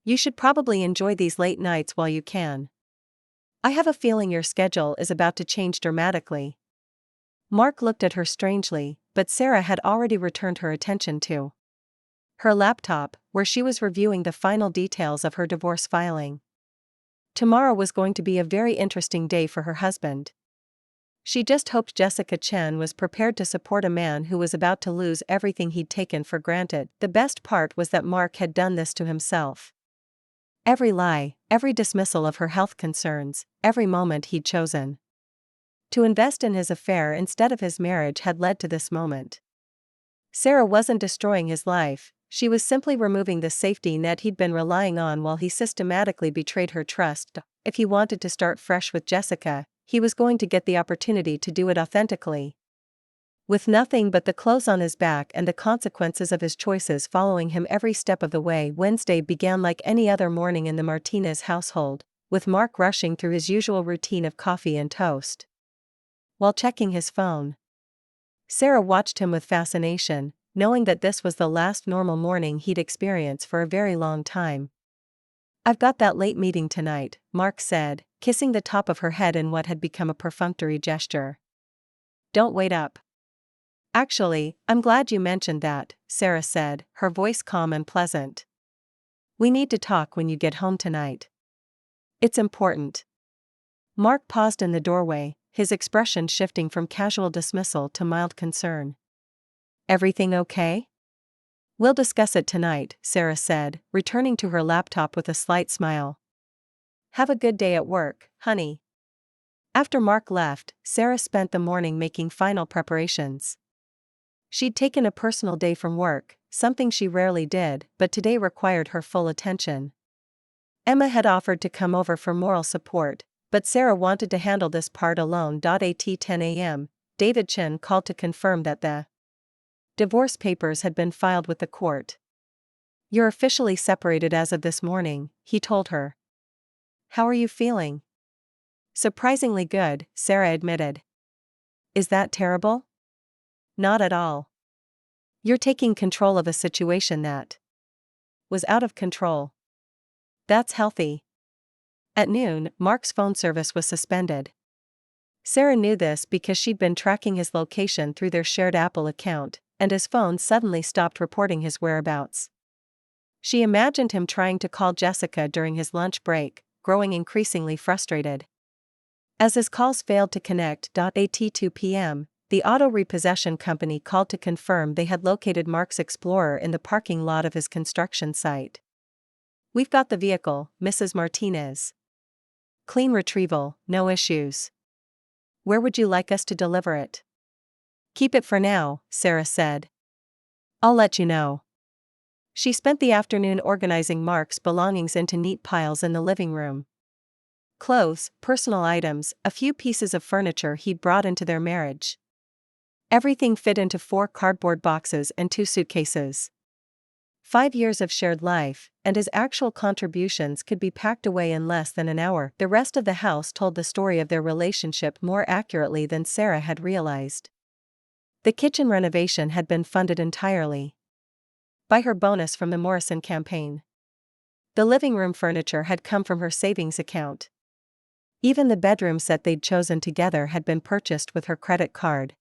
You should probably enjoy these late nights while you can. I have a feeling your schedule is about to change dramatically." Mark looked at her strangely, but Sarah had already returned her attention to her laptop, where she was reviewing the final details of her divorce filing. Tomorrow was going to be a very interesting day for her husband. She just hoped Jessica Chen was prepared to support a man who was about to lose everything he'd taken for granted. The best part was that Mark had done this to himself. Every lie, every dismissal of her health concerns, every moment he'd chosen to invest in his affair instead of his marriage had led to this moment. Sarah wasn't destroying his life, she was simply removing the safety net he'd been relying on while he systematically betrayed her trust. If he wanted to start fresh with Jessica, he was going to get the opportunity to do it authentically. With nothing but the clothes on his back and the consequences of his choices following him every step of the way, Wednesday began like any other morning in the Martinez household, with Mark rushing through his usual routine of coffee and toast. While checking his phone, Sarah watched him with fascination, knowing that this was the last normal morning he'd experience for a very long time. "I've got that late meeting tonight," Mark said, kissing the top of her head in what had become a perfunctory gesture. "Don't wait up." "Actually, I'm glad you mentioned that," Sarah said, her voice calm and pleasant. "We need to talk when you get home tonight. It's important." Mark paused in the doorway, his expression shifting from casual dismissal to mild concern. "Everything okay?" "We'll discuss it tonight," Sarah said, returning to her laptop with a slight smile. "Have a good day at work, honey." After Mark left, Sarah spent the morning making final preparations. She'd taken a personal day from work, something she rarely did, but today required her full attention. Emma had offered to come over for moral support, but Sarah wanted to handle this part alone. At 10 a.m., David Chen called to confirm that the divorce papers had been filed with the court. "You're officially separated as of this morning," he told her. "How are you feeling?" "Surprisingly good," Sarah admitted. "Is that terrible?" "Not at all. You're taking control of a situation that was out of control. That's healthy." At noon, Mark's phone service was suspended. Sarah knew this because she'd been tracking his location through their shared Apple account, and his phone suddenly stopped reporting his whereabouts. She imagined him trying to call Jessica during his lunch break, growing increasingly frustrated. As his calls failed to connect. At 2 p.m., the auto repossession company called to confirm they had located Mark's Explorer in the parking lot of his construction site. "We've got the vehicle, Mrs. Martinez. Clean retrieval, no issues. Where would you like us to deliver it?" "Keep it for now," Sarah said. "I'll let you know." She spent the afternoon organizing Mark's belongings into neat piles in the living room. Clothes, personal items, a few pieces of furniture he'd brought into their marriage. Everything fit into 4 cardboard boxes and 2 suitcases. 5 years of shared life, and his actual contributions could be packed away in less than an hour. The rest of the house told the story of their relationship more accurately than Sarah had realized. The kitchen renovation had been funded entirely by her bonus from the Morrison campaign. The living room furniture had come from her savings account. Even the bedroom set they'd chosen together had been purchased with her credit card.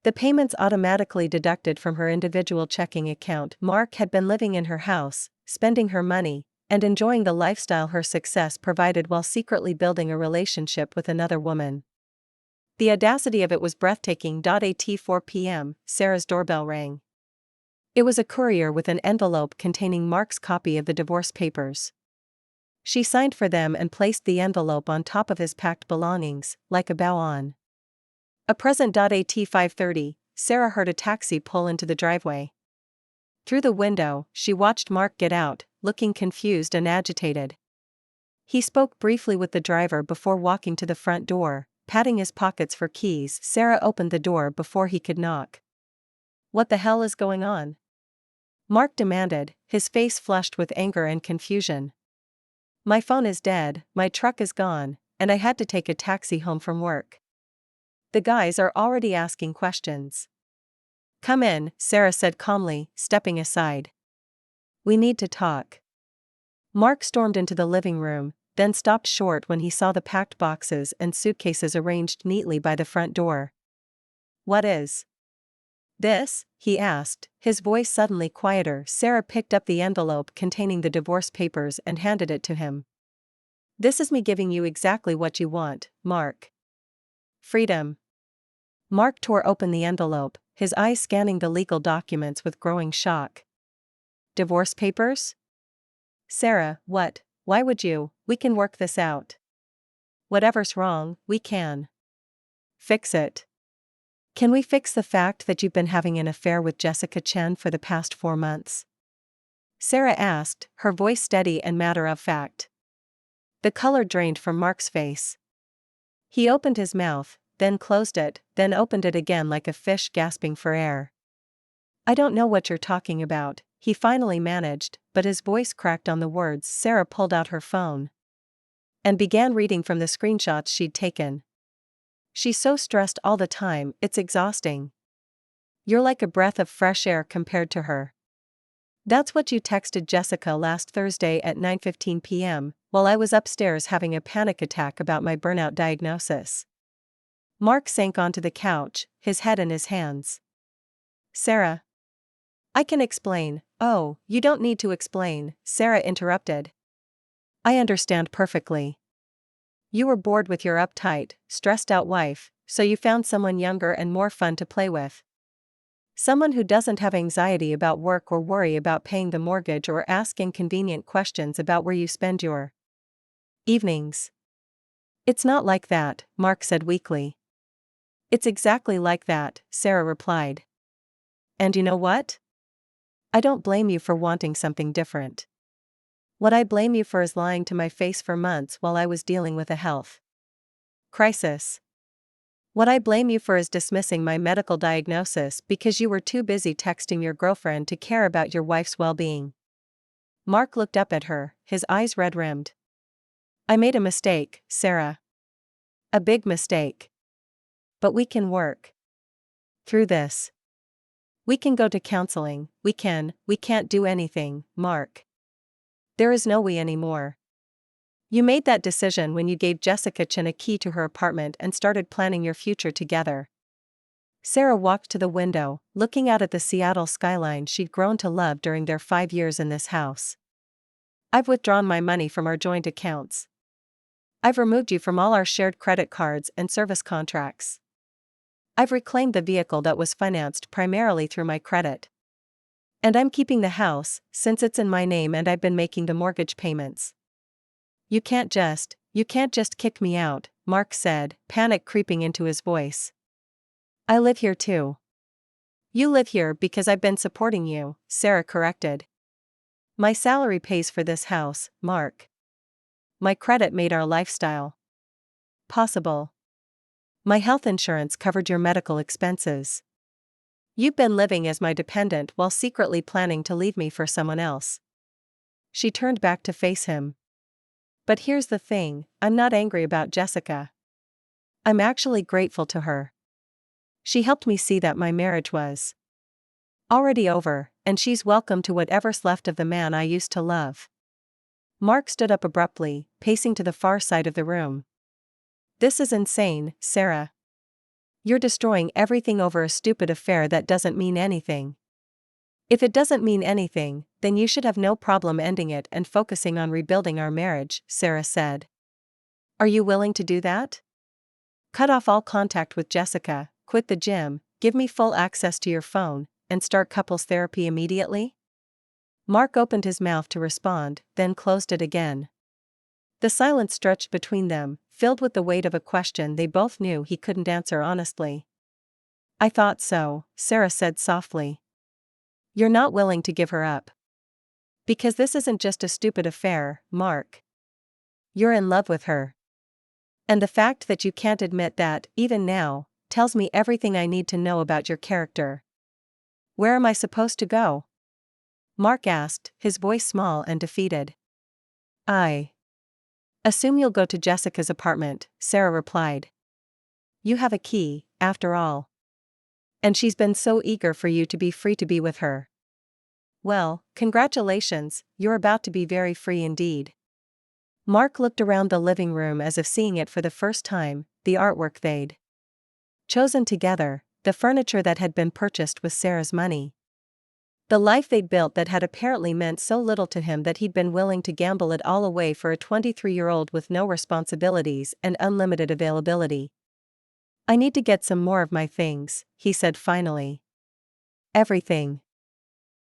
The payments automatically deducted from her individual checking account. Mark had been living in her house, spending her money, and enjoying the lifestyle her success provided while secretly building a relationship with another woman. The audacity of it was breathtaking. At 4 p.m., Sarah's doorbell rang. It was a courier with an envelope containing Mark's copy of the divorce papers. She signed for them and placed the envelope on top of his packed belongings, like a bow-on. A present. At 5:30, Sarah heard a taxi pull into the driveway. Through the window, she watched Mark get out, looking confused and agitated. He spoke briefly with the driver before walking to the front door, patting his pockets for keys. Sarah opened the door before he could knock. "What the hell is going on?" Mark demanded, his face flushed with anger and confusion. "My phone is dead, my truck is gone, and I had to take a taxi home from work. The guys are already asking questions." "Come in," Sarah said calmly, stepping aside. "We need to talk." Mark stormed into the living room, then stopped short when he saw the packed boxes and suitcases arranged neatly by the front door. "What is this?" he asked, his voice suddenly quieter. Sarah picked up the envelope containing the divorce papers and handed it to him. "This is me giving you exactly what you want, Mark. Freedom." Mark tore open the envelope, his eyes scanning the legal documents with growing shock. "Divorce papers?" "Sarah, what? Why would you? We can work this out. Whatever's wrong, we can fix it. Can we fix the fact that you've been having an affair with Jessica Chen for the past 4 months?" Sarah asked, her voice steady and matter-of-fact. The color drained from Mark's face. He opened his mouth, then closed it, then opened it again like a fish gasping for air. "I don't know what you're talking about," he finally managed, but his voice cracked on the words. Sarah pulled out her phone and began reading from the screenshots she'd taken. "She's so stressed all the time, it's exhausting. You're like a breath of fresh air compared to her. That's what you texted Jessica last Thursday at 9:15 p.m., while I was upstairs having a panic attack about my burnout diagnosis." Mark sank onto the couch, his head in his hands. "Sarah, I can explain." "Oh, you don't need to explain," Sarah interrupted. "I understand perfectly. You were bored with your uptight, stressed-out wife, so you found someone younger and more fun to play with. Someone who doesn't have anxiety about work or worry about paying the mortgage or ask inconvenient questions about where you spend your evenings." "It's not like that," Mark said weakly. "It's exactly like that," Sarah replied. "And you know what? I don't blame you for wanting something different. What I blame you for is lying to my face for months while I was dealing with a health crisis. What I blame you for is dismissing my medical diagnosis because you were too busy texting your girlfriend to care about your wife's well-being." Mark looked up at her, his eyes red-rimmed. "I made a mistake, Sarah. A big mistake. But we can work through this. We can go to counseling, we can't do anything, Mark. There is no we anymore. You made that decision when you gave Jessica Chen a key to her apartment and started planning your future together." Sarah walked to the window, looking out at the Seattle skyline she'd grown to love during their 5 years in this house. "I've withdrawn my money from our joint accounts. I've removed you from all our shared credit cards and service contracts. I've reclaimed the vehicle that was financed primarily through my credit. And I'm keeping the house, since it's in my name and I've been making the mortgage payments. You can't just kick me out," Mark said, panic creeping into his voice. "I live here too." "You live here because I've been supporting you," Sarah corrected. "My salary pays for this house, Mark. My credit made our lifestyle possible. My health insurance covered your medical expenses. You've been living as my dependent while secretly planning to leave me for someone else." She turned back to face him. "But here's the thing, I'm not angry about Jessica. I'm actually grateful to her. She helped me see that my marriage was already over, and she's welcome to whatever's left of the man I used to love. Mark stood up abruptly, pacing to the far side of the room. This is insane, Sarah. You're destroying everything over a stupid affair that doesn't mean anything. If it doesn't mean anything, then you should have no problem ending it and focusing on rebuilding our marriage, Sarah said. Are you willing to do that? Cut off all contact with Jessica, quit the gym, give me full access to your phone, and start couples therapy immediately? Mark opened his mouth to respond, then closed it again. The silence stretched between them, filled with the weight of a question they both knew he couldn't answer honestly. I thought so, Sarah said softly. You're not willing to give her up. Because this isn't just a stupid affair, Mark. You're in love with her. And the fact that you can't admit that, even now, tells me everything I need to know about your character. Where am I supposed to go? Mark asked, his voice small and defeated. I assume you'll go to Jessica's apartment, Sarah replied. You have a key, after all. And she's been so eager for you to be free to be with her. Well, congratulations, you're about to be very free indeed. Mark looked around the living room as if seeing it for the first time, the artwork they'd chosen together, the furniture that had been purchased with Sarah's money. The life they'd built that had apparently meant so little to him that he'd been willing to gamble it all away for a 23-year-old with no responsibilities and unlimited availability. I need to get some more of my things, he said finally. Everything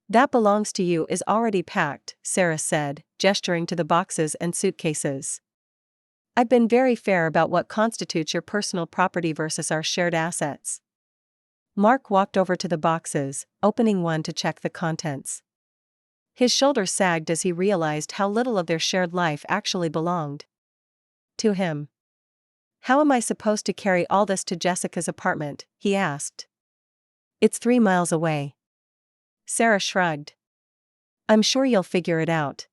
that belongs to you is already packed, Sarah said, gesturing to the boxes and suitcases. I've been very fair about what constitutes your personal property versus our shared assets. Mark walked over to the boxes, opening one to check the contents. His shoulders sagged as he realized how little of their shared life actually belonged to him. How am I supposed to carry all this to Jessica's apartment? He asked. It's 3 miles away. Sarah shrugged. I'm sure you'll figure it out.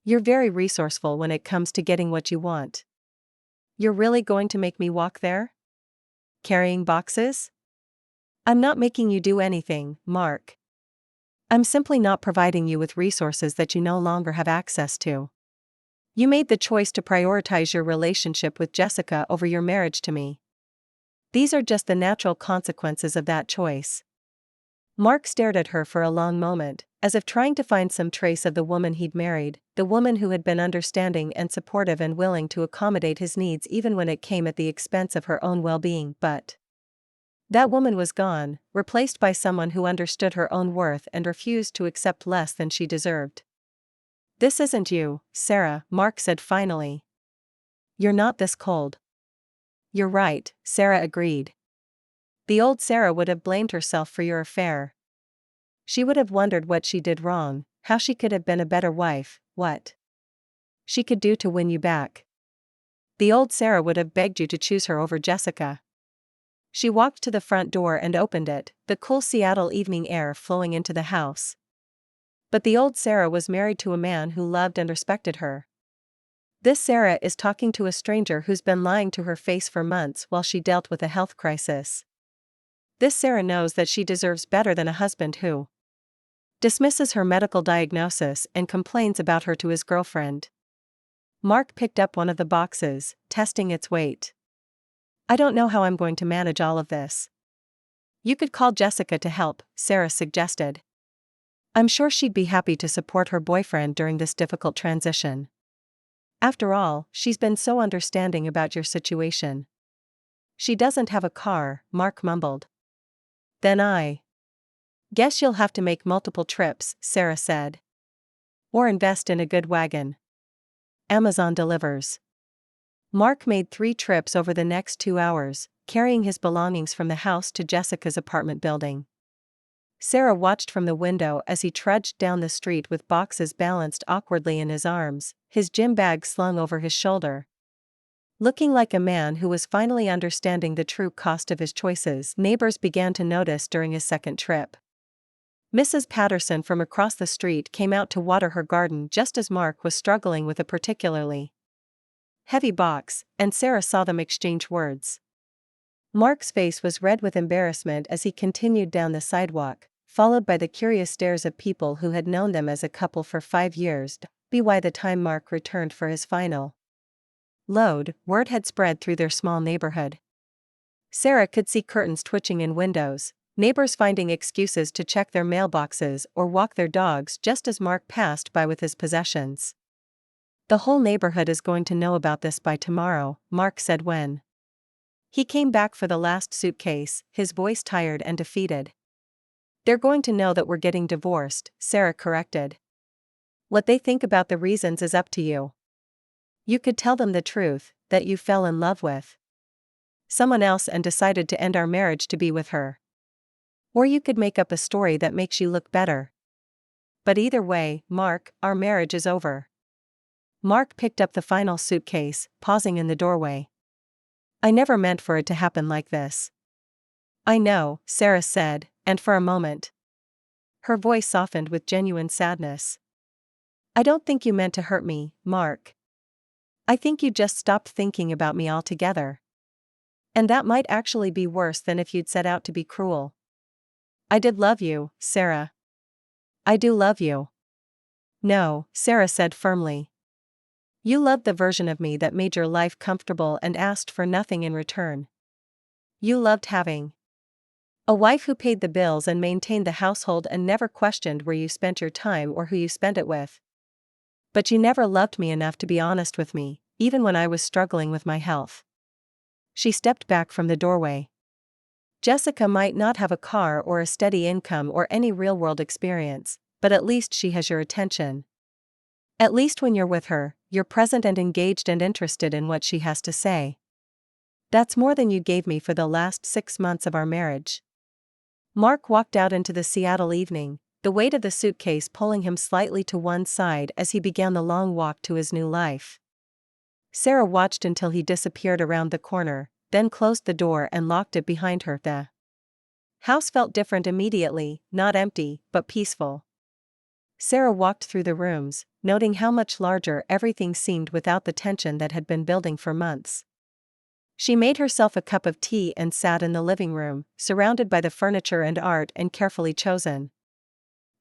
You're very resourceful when it comes to getting what you want. You're really going to make me walk there? Carrying boxes? I'm not making you do anything, Mark. I'm simply not providing you with resources that you no longer have access to. You made the choice to prioritize your relationship with Jessica over your marriage to me. These are just the natural consequences of that choice. Mark stared at her for a long moment, as if trying to find some trace of the woman he'd married, the woman who had been understanding and supportive and willing to accommodate his needs even when it came at the expense of her own well-being, but that woman was gone, replaced by someone who understood her own worth and refused to accept less than she deserved. This isn't you, Sarah, Mark said finally. You're not this cold. You're right, Sarah agreed. The old Sarah would have blamed herself for your affair. She would have wondered what she did wrong, how she could have been a better wife, what she could do to win you back. The old Sarah would have begged you to choose her over Jessica. She walked to the front door and opened it, the cool Seattle evening air flowing into the house. But the old Sarah was married to a man who loved and respected her. This Sarah is talking to a stranger who's been lying to her face for months while she dealt with a health crisis. This Sarah knows that she deserves better than a husband who dismisses her medical diagnosis and complains about her to his girlfriend. Mark picked up one of the boxes, testing its weight. I don't know how I'm going to manage all of this. You could call Jessica to help, Sarah suggested. I'm sure she'd be happy to support her boyfriend during this difficult transition. After all, she's been so understanding about your situation. She doesn't have a car, Mark mumbled. Then I guess you'll have to make multiple trips, Sarah said. Or invest in a good wagon. Amazon delivers. Mark made 3 trips over the next 2 hours, carrying his belongings from the house to Jessica's apartment building. Sarah watched from the window as he trudged down the street with boxes balanced awkwardly in his arms, his gym bag slung over his shoulder. Looking like a man who was finally understanding the true cost of his choices, neighbors began to notice during his second trip. Mrs. Patterson from across the street came out to water her garden just as Mark was struggling with a particularly heavy box, and Sarah saw them exchange words. Mark's face was red with embarrassment as he continued down the sidewalk, followed by the curious stares of people who had known them as a couple for 5 years. By the time Mark returned for his final load, word had spread through their small neighborhood. Sarah could see curtains twitching in windows, neighbors finding excuses to check their mailboxes or walk their dogs just as Mark passed by with his possessions. "The whole neighborhood is going to know about this by tomorrow," Mark said when he came back for the last suitcase, his voice tired and defeated. "They're going to know that we're getting divorced," Sarah corrected. "What they think about the reasons is up to you. You could tell them the truth, that you fell in love with someone else and decided to end our marriage to be with her. Or you could make up a story that makes you look better. But either way, Mark, our marriage is over." Mark picked up the final suitcase, pausing in the doorway. "I never meant for it to happen like this." "I know," Sarah said, and for a moment her voice softened with genuine sadness. "I don't think you meant to hurt me, Mark. I think you just stopped thinking about me altogether. And that might actually be worse than if you'd set out to be cruel." "I did love you, Sarah. I do love you." "No," Sarah said firmly. "You loved the version of me that made your life comfortable and asked for nothing in return. You loved having a wife who paid the bills and maintained the household and never questioned where you spent your time or who you spent it with. But you never loved me enough to be honest with me, even when I was struggling with my health." She stepped back from the doorway. "Jessica might not have a car or a steady income or any real-world experience, but at least she has your attention. At least when you're with her, you're present and engaged and interested in what she has to say. That's more than you gave me for the last 6 months of our marriage." Mark walked out into the Seattle evening, the weight of the suitcase pulling him slightly to one side as he began the long walk to his new life. Sarah watched until he disappeared around the corner, then closed the door and locked it behind her. The house felt different immediately, not empty, but peaceful. Sarah walked through the rooms, noting how much larger everything seemed without the tension that had been building for months. She made herself a cup of tea and sat in the living room, surrounded by the furniture and art and carefully chosen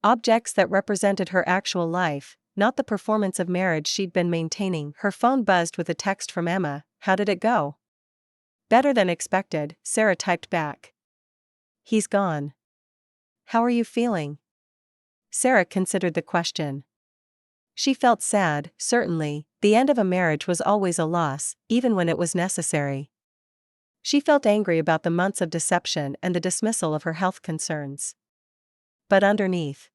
objects that represented her actual life, not the performance of marriage she'd been maintaining. Her phone buzzed with a text from Emma. "How did it go?" "Better than expected," Sarah typed back. "He's gone." "How are you feeling?" Sarah considered the question. She felt sad, certainly. The end of a marriage was always a loss, even when it was necessary. She felt angry about the months of deception and the dismissal of her health concerns. But underneath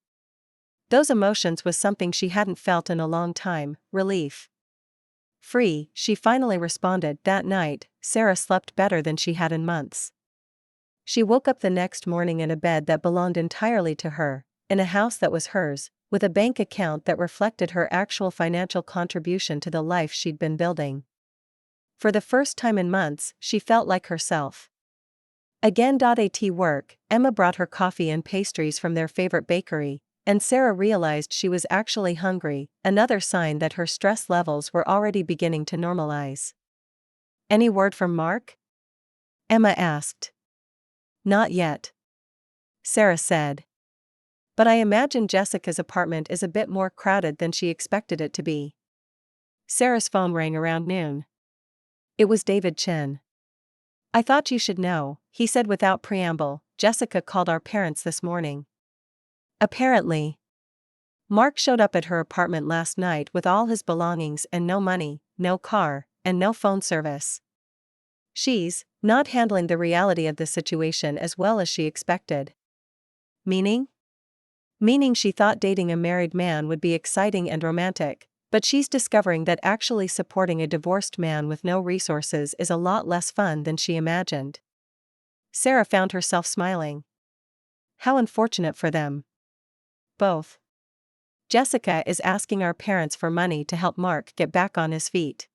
those emotions was something she hadn't felt in a long time: relief. Free, she finally responded. That night, Sarah slept better than she had in months. She woke up the next morning in a bed that belonged entirely to her, in a house that was hers, with a bank account that reflected her actual financial contribution to the life she'd been building. For the first time in months, she felt like herself again. At work, Emma brought her coffee and pastries from their favorite bakery, and Sarah realized she was actually hungry, another sign that her stress levels were already beginning to normalize. "Any word from Mark?" Emma asked. "Not yet," Sarah said. "But I imagine Jessica's apartment is a bit more crowded than she expected it to be." Sarah's phone rang around noon. It was David Chin. "I thought you should know," he said without preamble. "Jessica called our parents this morning." Apparently, Mark showed up at her apartment last night with all his belongings and no money, no car, and no phone service. She's not handling the reality of the situation as well as she expected. Meaning? Meaning she thought dating a married man would be exciting and romantic, but she's discovering that actually supporting a divorced man with no resources is a lot less fun than she imagined. Sarah found herself smiling. How unfortunate for them. Both. Jessica is asking our parents for money to help Mark get back on his feet.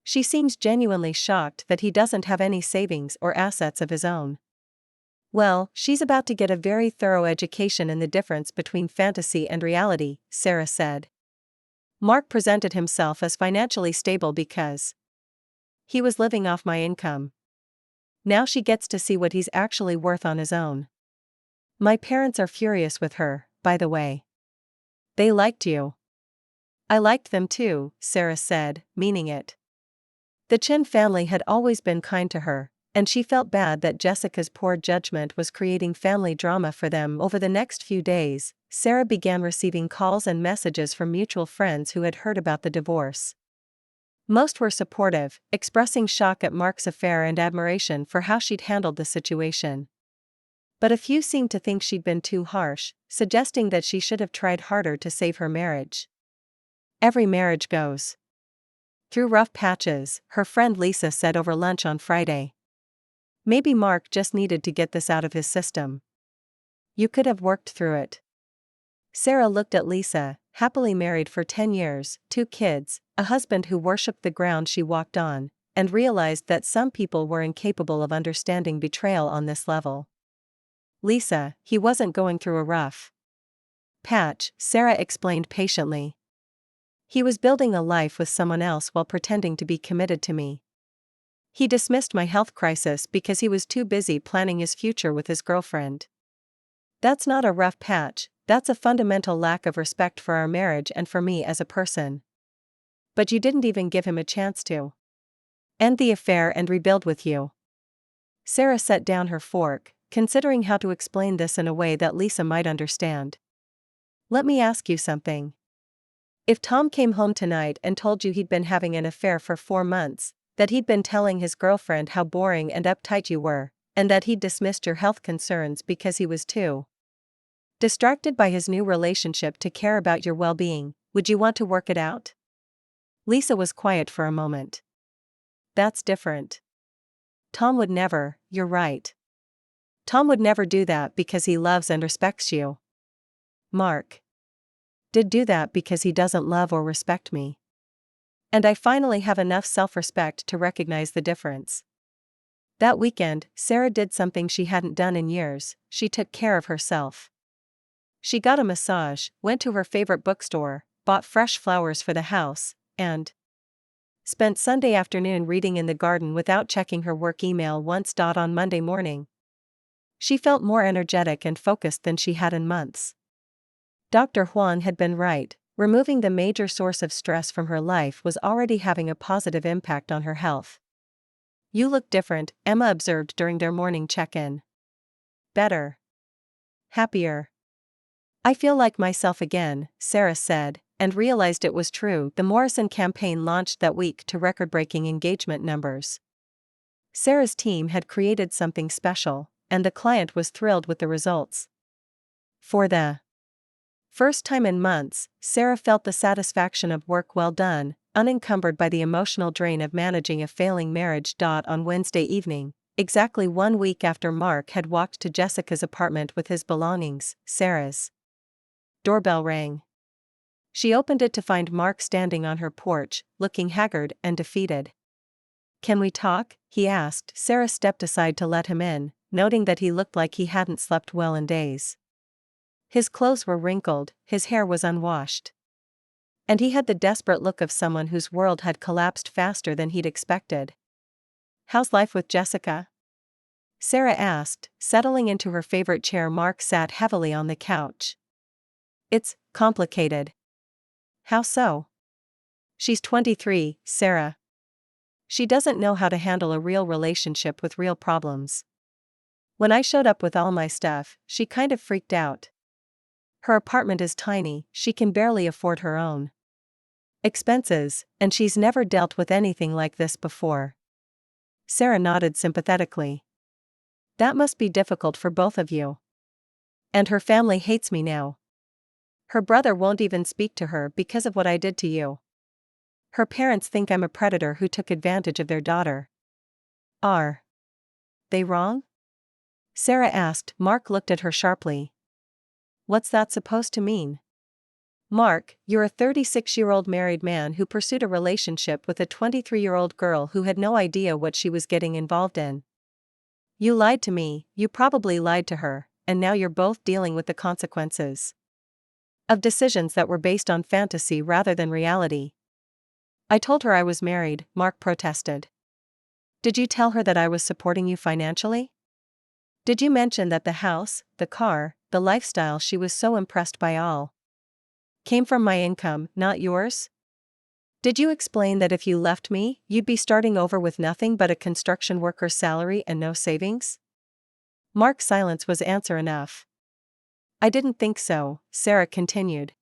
She seems genuinely shocked that he doesn't have any savings or assets of his own. Well, she's about to get a very thorough education in the difference between fantasy and reality, Sarah said. Mark presented himself as financially stable because he was living off my income. Now she gets to see what he's actually worth on his own. My parents are furious with her, by the way. They liked you. I liked them too, Sarah said, meaning it. The Chin family had always been kind to her, and she felt bad that Jessica's poor judgment was creating family drama for them. Over the next few days, Sarah began receiving calls and messages from mutual friends who had heard about the divorce. Most were supportive, expressing shock at Mark's affair and admiration for how she'd handled the situation. But a few seemed to think she'd been too harsh, suggesting that she should have tried harder to save her marriage. Every marriage goes through rough patches, her friend Lisa said over lunch on Friday. Maybe Mark just needed to get this out of his system. You could have worked through it. Sarah looked at Lisa, happily married for 10 years, 2 kids, a husband who worshipped the ground she walked on, and realized that some people were incapable of understanding betrayal on this level. Lisa, he wasn't going through a rough patch, Sarah explained patiently. He was building a life with someone else while pretending to be committed to me. He dismissed my health crisis because he was too busy planning his future with his girlfriend. That's not a rough patch, that's a fundamental lack of respect for our marriage and for me as a person. But you didn't even give him a chance to end the affair and rebuild with you. Sarah set down her fork, considering how to explain this in a way that Lisa might understand. Let me ask you something. If Tom came home tonight and told you he'd been having an affair for 4 months, that he'd been telling his girlfriend how boring and uptight you were, and that he'd dismissed your health concerns because he was too distracted by his new relationship to care about your well-being, would you want to work it out? Lisa was quiet for a moment. That's different. Tom would never, you're right. Tom would never do that because he loves and respects you. Mark did do that because he doesn't love or respect me. And I finally have enough self-respect to recognize the difference. That weekend, Sarah did something she hadn't done in years. She took care of herself. She got a massage, went to her favorite bookstore, bought fresh flowers for the house, and spent Sunday afternoon reading in the garden without checking her work email once. On Monday morning, she felt more energetic and focused than she had in months. Dr. Huang had been right, removing the major source of stress from her life was already having a positive impact on her health. You look different, Emma observed during their morning check-in. Better. Happier. I feel like myself again, Sarah said, and realized it was true. The Morrison campaign launched that week to record-breaking engagement numbers. Sarah's team had created something special, and the client was thrilled with the results. For the first time in months, Sarah felt the satisfaction of work well done, unencumbered by the emotional drain of managing a failing marriage. On Wednesday evening, exactly 1 week after Mark had walked to Jessica's apartment with his belongings, Sarah's doorbell rang. She opened it to find Mark standing on her porch, looking haggard and defeated. Can we talk? He asked. Sarah stepped aside to let him in, noting that he looked like he hadn't slept well in days. His clothes were wrinkled, his hair was unwashed. And he had the desperate look of someone whose world had collapsed faster than he'd expected. How's life with Jessica? Sarah asked, settling into her favorite chair. Mark sat heavily on the couch. It's complicated. How so? She's 23, Sarah. She doesn't know how to handle a real relationship with real problems. When I showed up with all my stuff, she kind of freaked out. Her apartment is tiny, she can barely afford her own expenses, and she's never dealt with anything like this before. Sarah nodded sympathetically. That must be difficult for both of you. And her family hates me now. Her brother won't even speak to her because of what I did to you. Her parents think I'm a predator who took advantage of their daughter. Are they wrong? Sarah asked. Mark looked at her sharply. What's that supposed to mean? Mark, you're a 36-year-old married man who pursued a relationship with a 23-year-old girl who had no idea what she was getting involved in. You lied to me, you probably lied to her, and now you're both dealing with the consequences of decisions that were based on fantasy rather than reality. I told her I was married, Mark protested. Did you tell her that I was supporting you financially? Did you mention that the house, the car, the lifestyle she was so impressed by all came from my income, not yours? Did you explain that if you left me, you'd be starting over with nothing but a construction worker's salary and no savings? Mark's silence was answer enough. I didn't think so, Sarah continued.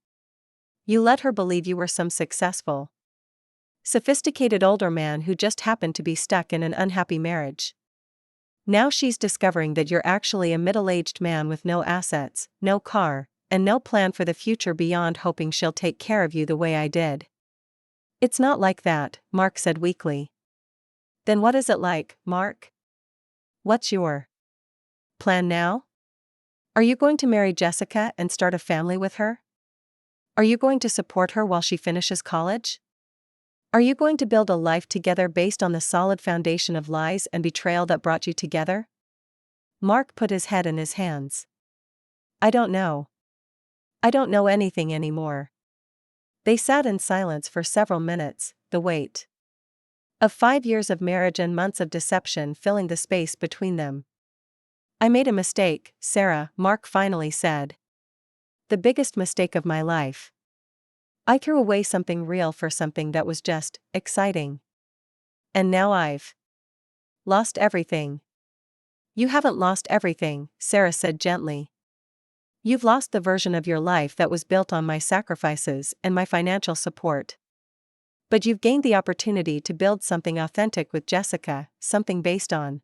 You let her believe you were some successful, sophisticated older man who just happened to be stuck in an unhappy marriage. Now she's discovering that you're actually a middle-aged man with no assets, no car, and no plan for the future beyond hoping she'll take care of you the way I did. It's not like that, Mark said weakly. Then what is it like, Mark? What's your plan now? Are you going to marry Jessica and start a family with her? Are you going to support her while she finishes college? Are you going to build a life together based on the solid foundation of lies and betrayal that brought you together? Mark put his head in his hands. I don't know. I don't know anything anymore. They sat in silence for several minutes, the weight of 5 years of marriage and months of deception filling the space between them. I made a mistake, Sarah, Mark finally said. The biggest mistake of my life. I threw away something real for something that was just exciting. And now I've lost everything. You haven't lost everything, Sarah said gently. You've lost the version of your life that was built on my sacrifices and my financial support. But you've gained the opportunity to build something authentic with Jessica, something based on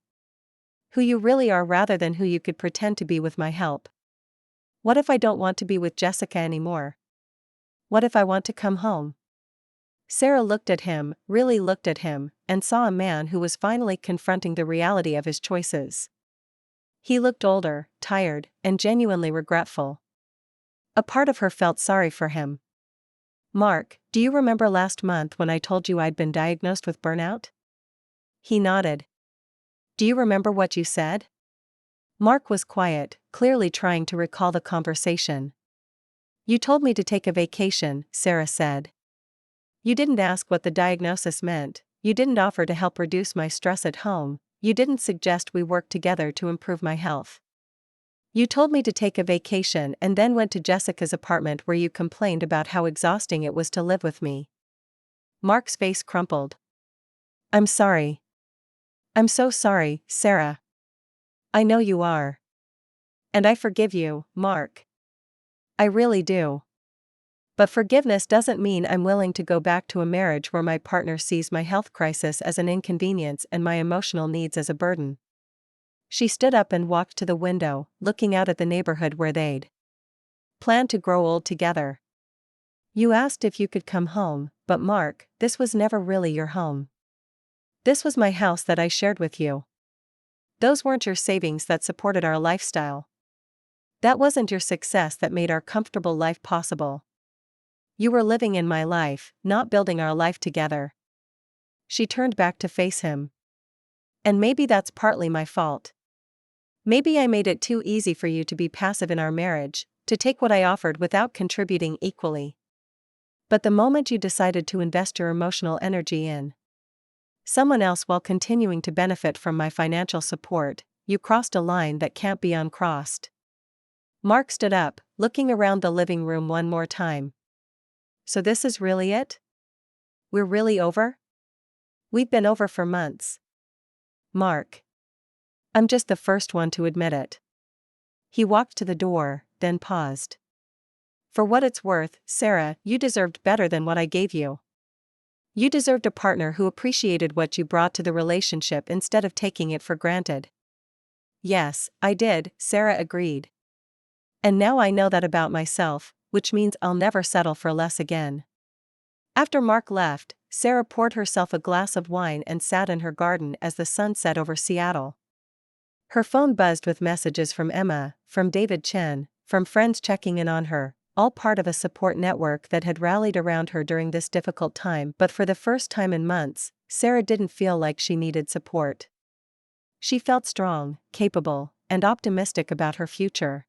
who you really are rather than who you could pretend to be with my help. What if I don't want to be with Jessica anymore? What if I want to come home? Sarah looked at him, really looked at him, and saw a man who was finally confronting the reality of his choices. He looked older, tired, and genuinely regretful. A part of her felt sorry for him. Mark, do you remember last month when I told you I'd been diagnosed with burnout? He nodded. Do you remember what you said? Mark was quiet, clearly trying to recall the conversation. You told me to take a vacation, Sarah said. You didn't ask what the diagnosis meant, you didn't offer to help reduce my stress at home, you didn't suggest we work together to improve my health. You told me to take a vacation and then went to Jessica's apartment where you complained about how exhausting it was to live with me. Mark's face crumpled. I'm sorry. I'm so sorry, Sarah. I know you are. And I forgive you, Mark. I really do. But forgiveness doesn't mean I'm willing to go back to a marriage where my partner sees my health crisis as an inconvenience and my emotional needs as a burden. She stood up and walked to the window, looking out at the neighborhood where they'd planned to grow old together. You asked if you could come home, but Mark, this was never really your home. This was my house that I shared with you. Those weren't your savings that supported our lifestyle. That wasn't your success that made our comfortable life possible. You were living in my life, not building our life together. She turned back to face him. And maybe that's partly my fault. Maybe I made it too easy for you to be passive in our marriage, to take what I offered without contributing equally. But the moment you decided to invest your emotional energy in someone else while continuing to benefit from my financial support, you crossed a line that can't be uncrossed. Mark stood up, looking around the living room one more time. So this is really it? We're really over? We've been over for months. Mark. I'm just the first one to admit it. He walked to the door, then paused. For what it's worth, Sarah, you deserved better than what I gave you. You deserved a partner who appreciated what you brought to the relationship instead of taking it for granted. Yes, I did, Sarah agreed. And now I know that about myself, which means I'll never settle for less again. After Mark left, Sarah poured herself a glass of wine and sat in her garden as the sun set over Seattle. Her phone buzzed with messages from Emma, from David Chen, from friends checking in on her, all part of a support network that had rallied around her during this difficult time. But for the first time in months, Sarah didn't feel like she needed support. She felt strong, capable, and optimistic about her future.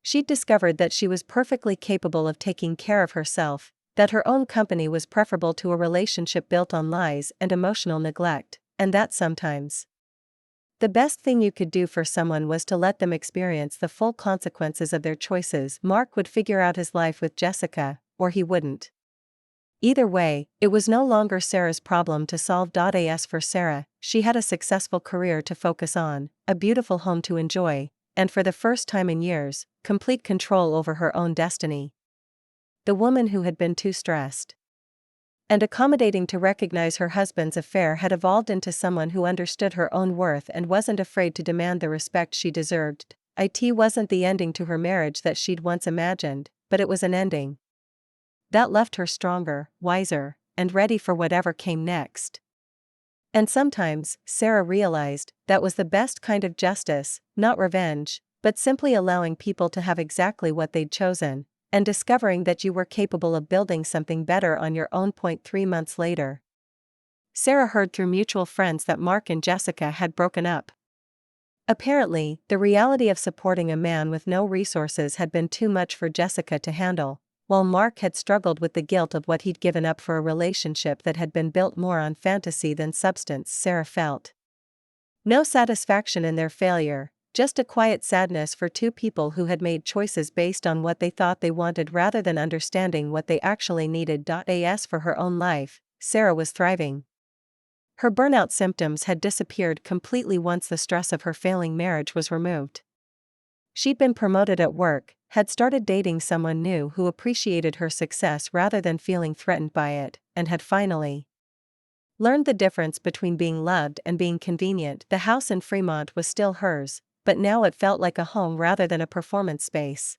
She'd discovered that she was perfectly capable of taking care of herself, that her own company was preferable to a relationship built on lies and emotional neglect, and that sometimes the best thing you could do for someone was to let them experience the full consequences of their choices. Mark would figure out his life with Jessica, or he wouldn't. Either way, it was no longer Sarah's problem to solve. As for Sarah, she had a successful career to focus on, a beautiful home to enjoy, and for the first time in years, complete control over her own destiny. The woman who had been too stressed and accommodating to recognize her husband's affair had evolved into someone who understood her own worth and wasn't afraid to demand the respect she deserved. It wasn't the ending to her marriage that she'd once imagined, but it was an ending that left her stronger, wiser, and ready for whatever came next. And sometimes, Sarah realized, that was the best kind of justice, not revenge, but simply allowing people to have exactly what they'd chosen, and discovering that you were capable of building something better on your own. 3 months later, Sarah heard through mutual friends that Mark and Jessica had broken up. Apparently, the reality of supporting a man with no resources had been too much for Jessica to handle, while Mark had struggled with the guilt of what he'd given up for a relationship that had been built more on fantasy than substance. Sarah felt no satisfaction in their failure, just a quiet sadness for two people who had made choices based on what they thought they wanted rather than understanding what they actually needed. As for her own life, Sarah was thriving. Her burnout symptoms had disappeared completely once the stress of her failing marriage was removed. She'd been promoted at work, had started dating someone new who appreciated her success rather than feeling threatened by it, and had finally learned the difference between being loved and being convenient. The house in Fremont was still hers, but now it felt like a home rather than a performance space.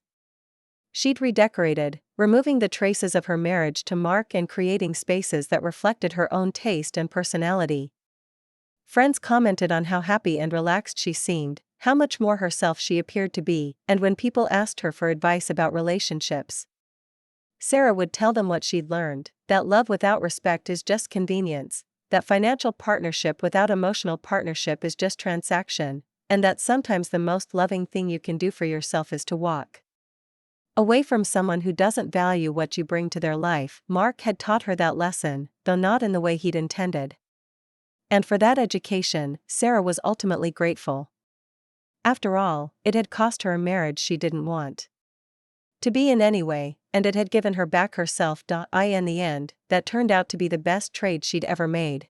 She'd redecorated, removing the traces of her marriage to Mark and creating spaces that reflected her own taste and personality. Friends commented on how happy and relaxed she seemed, how much more herself she appeared to be, and when people asked her for advice about relationships, Sarah would tell them what she'd learned, that love without respect is just convenience, that financial partnership without emotional partnership is just transaction, and that sometimes the most loving thing you can do for yourself is to walk away from someone who doesn't value what you bring to their life. Mark had taught her that lesson, though not in the way he'd intended. And for that education, Sarah was ultimately grateful. After all, it had cost her a marriage she didn't want to be in anyway, and it had given her back herself. In the end, that turned out to be the best trade she'd ever made.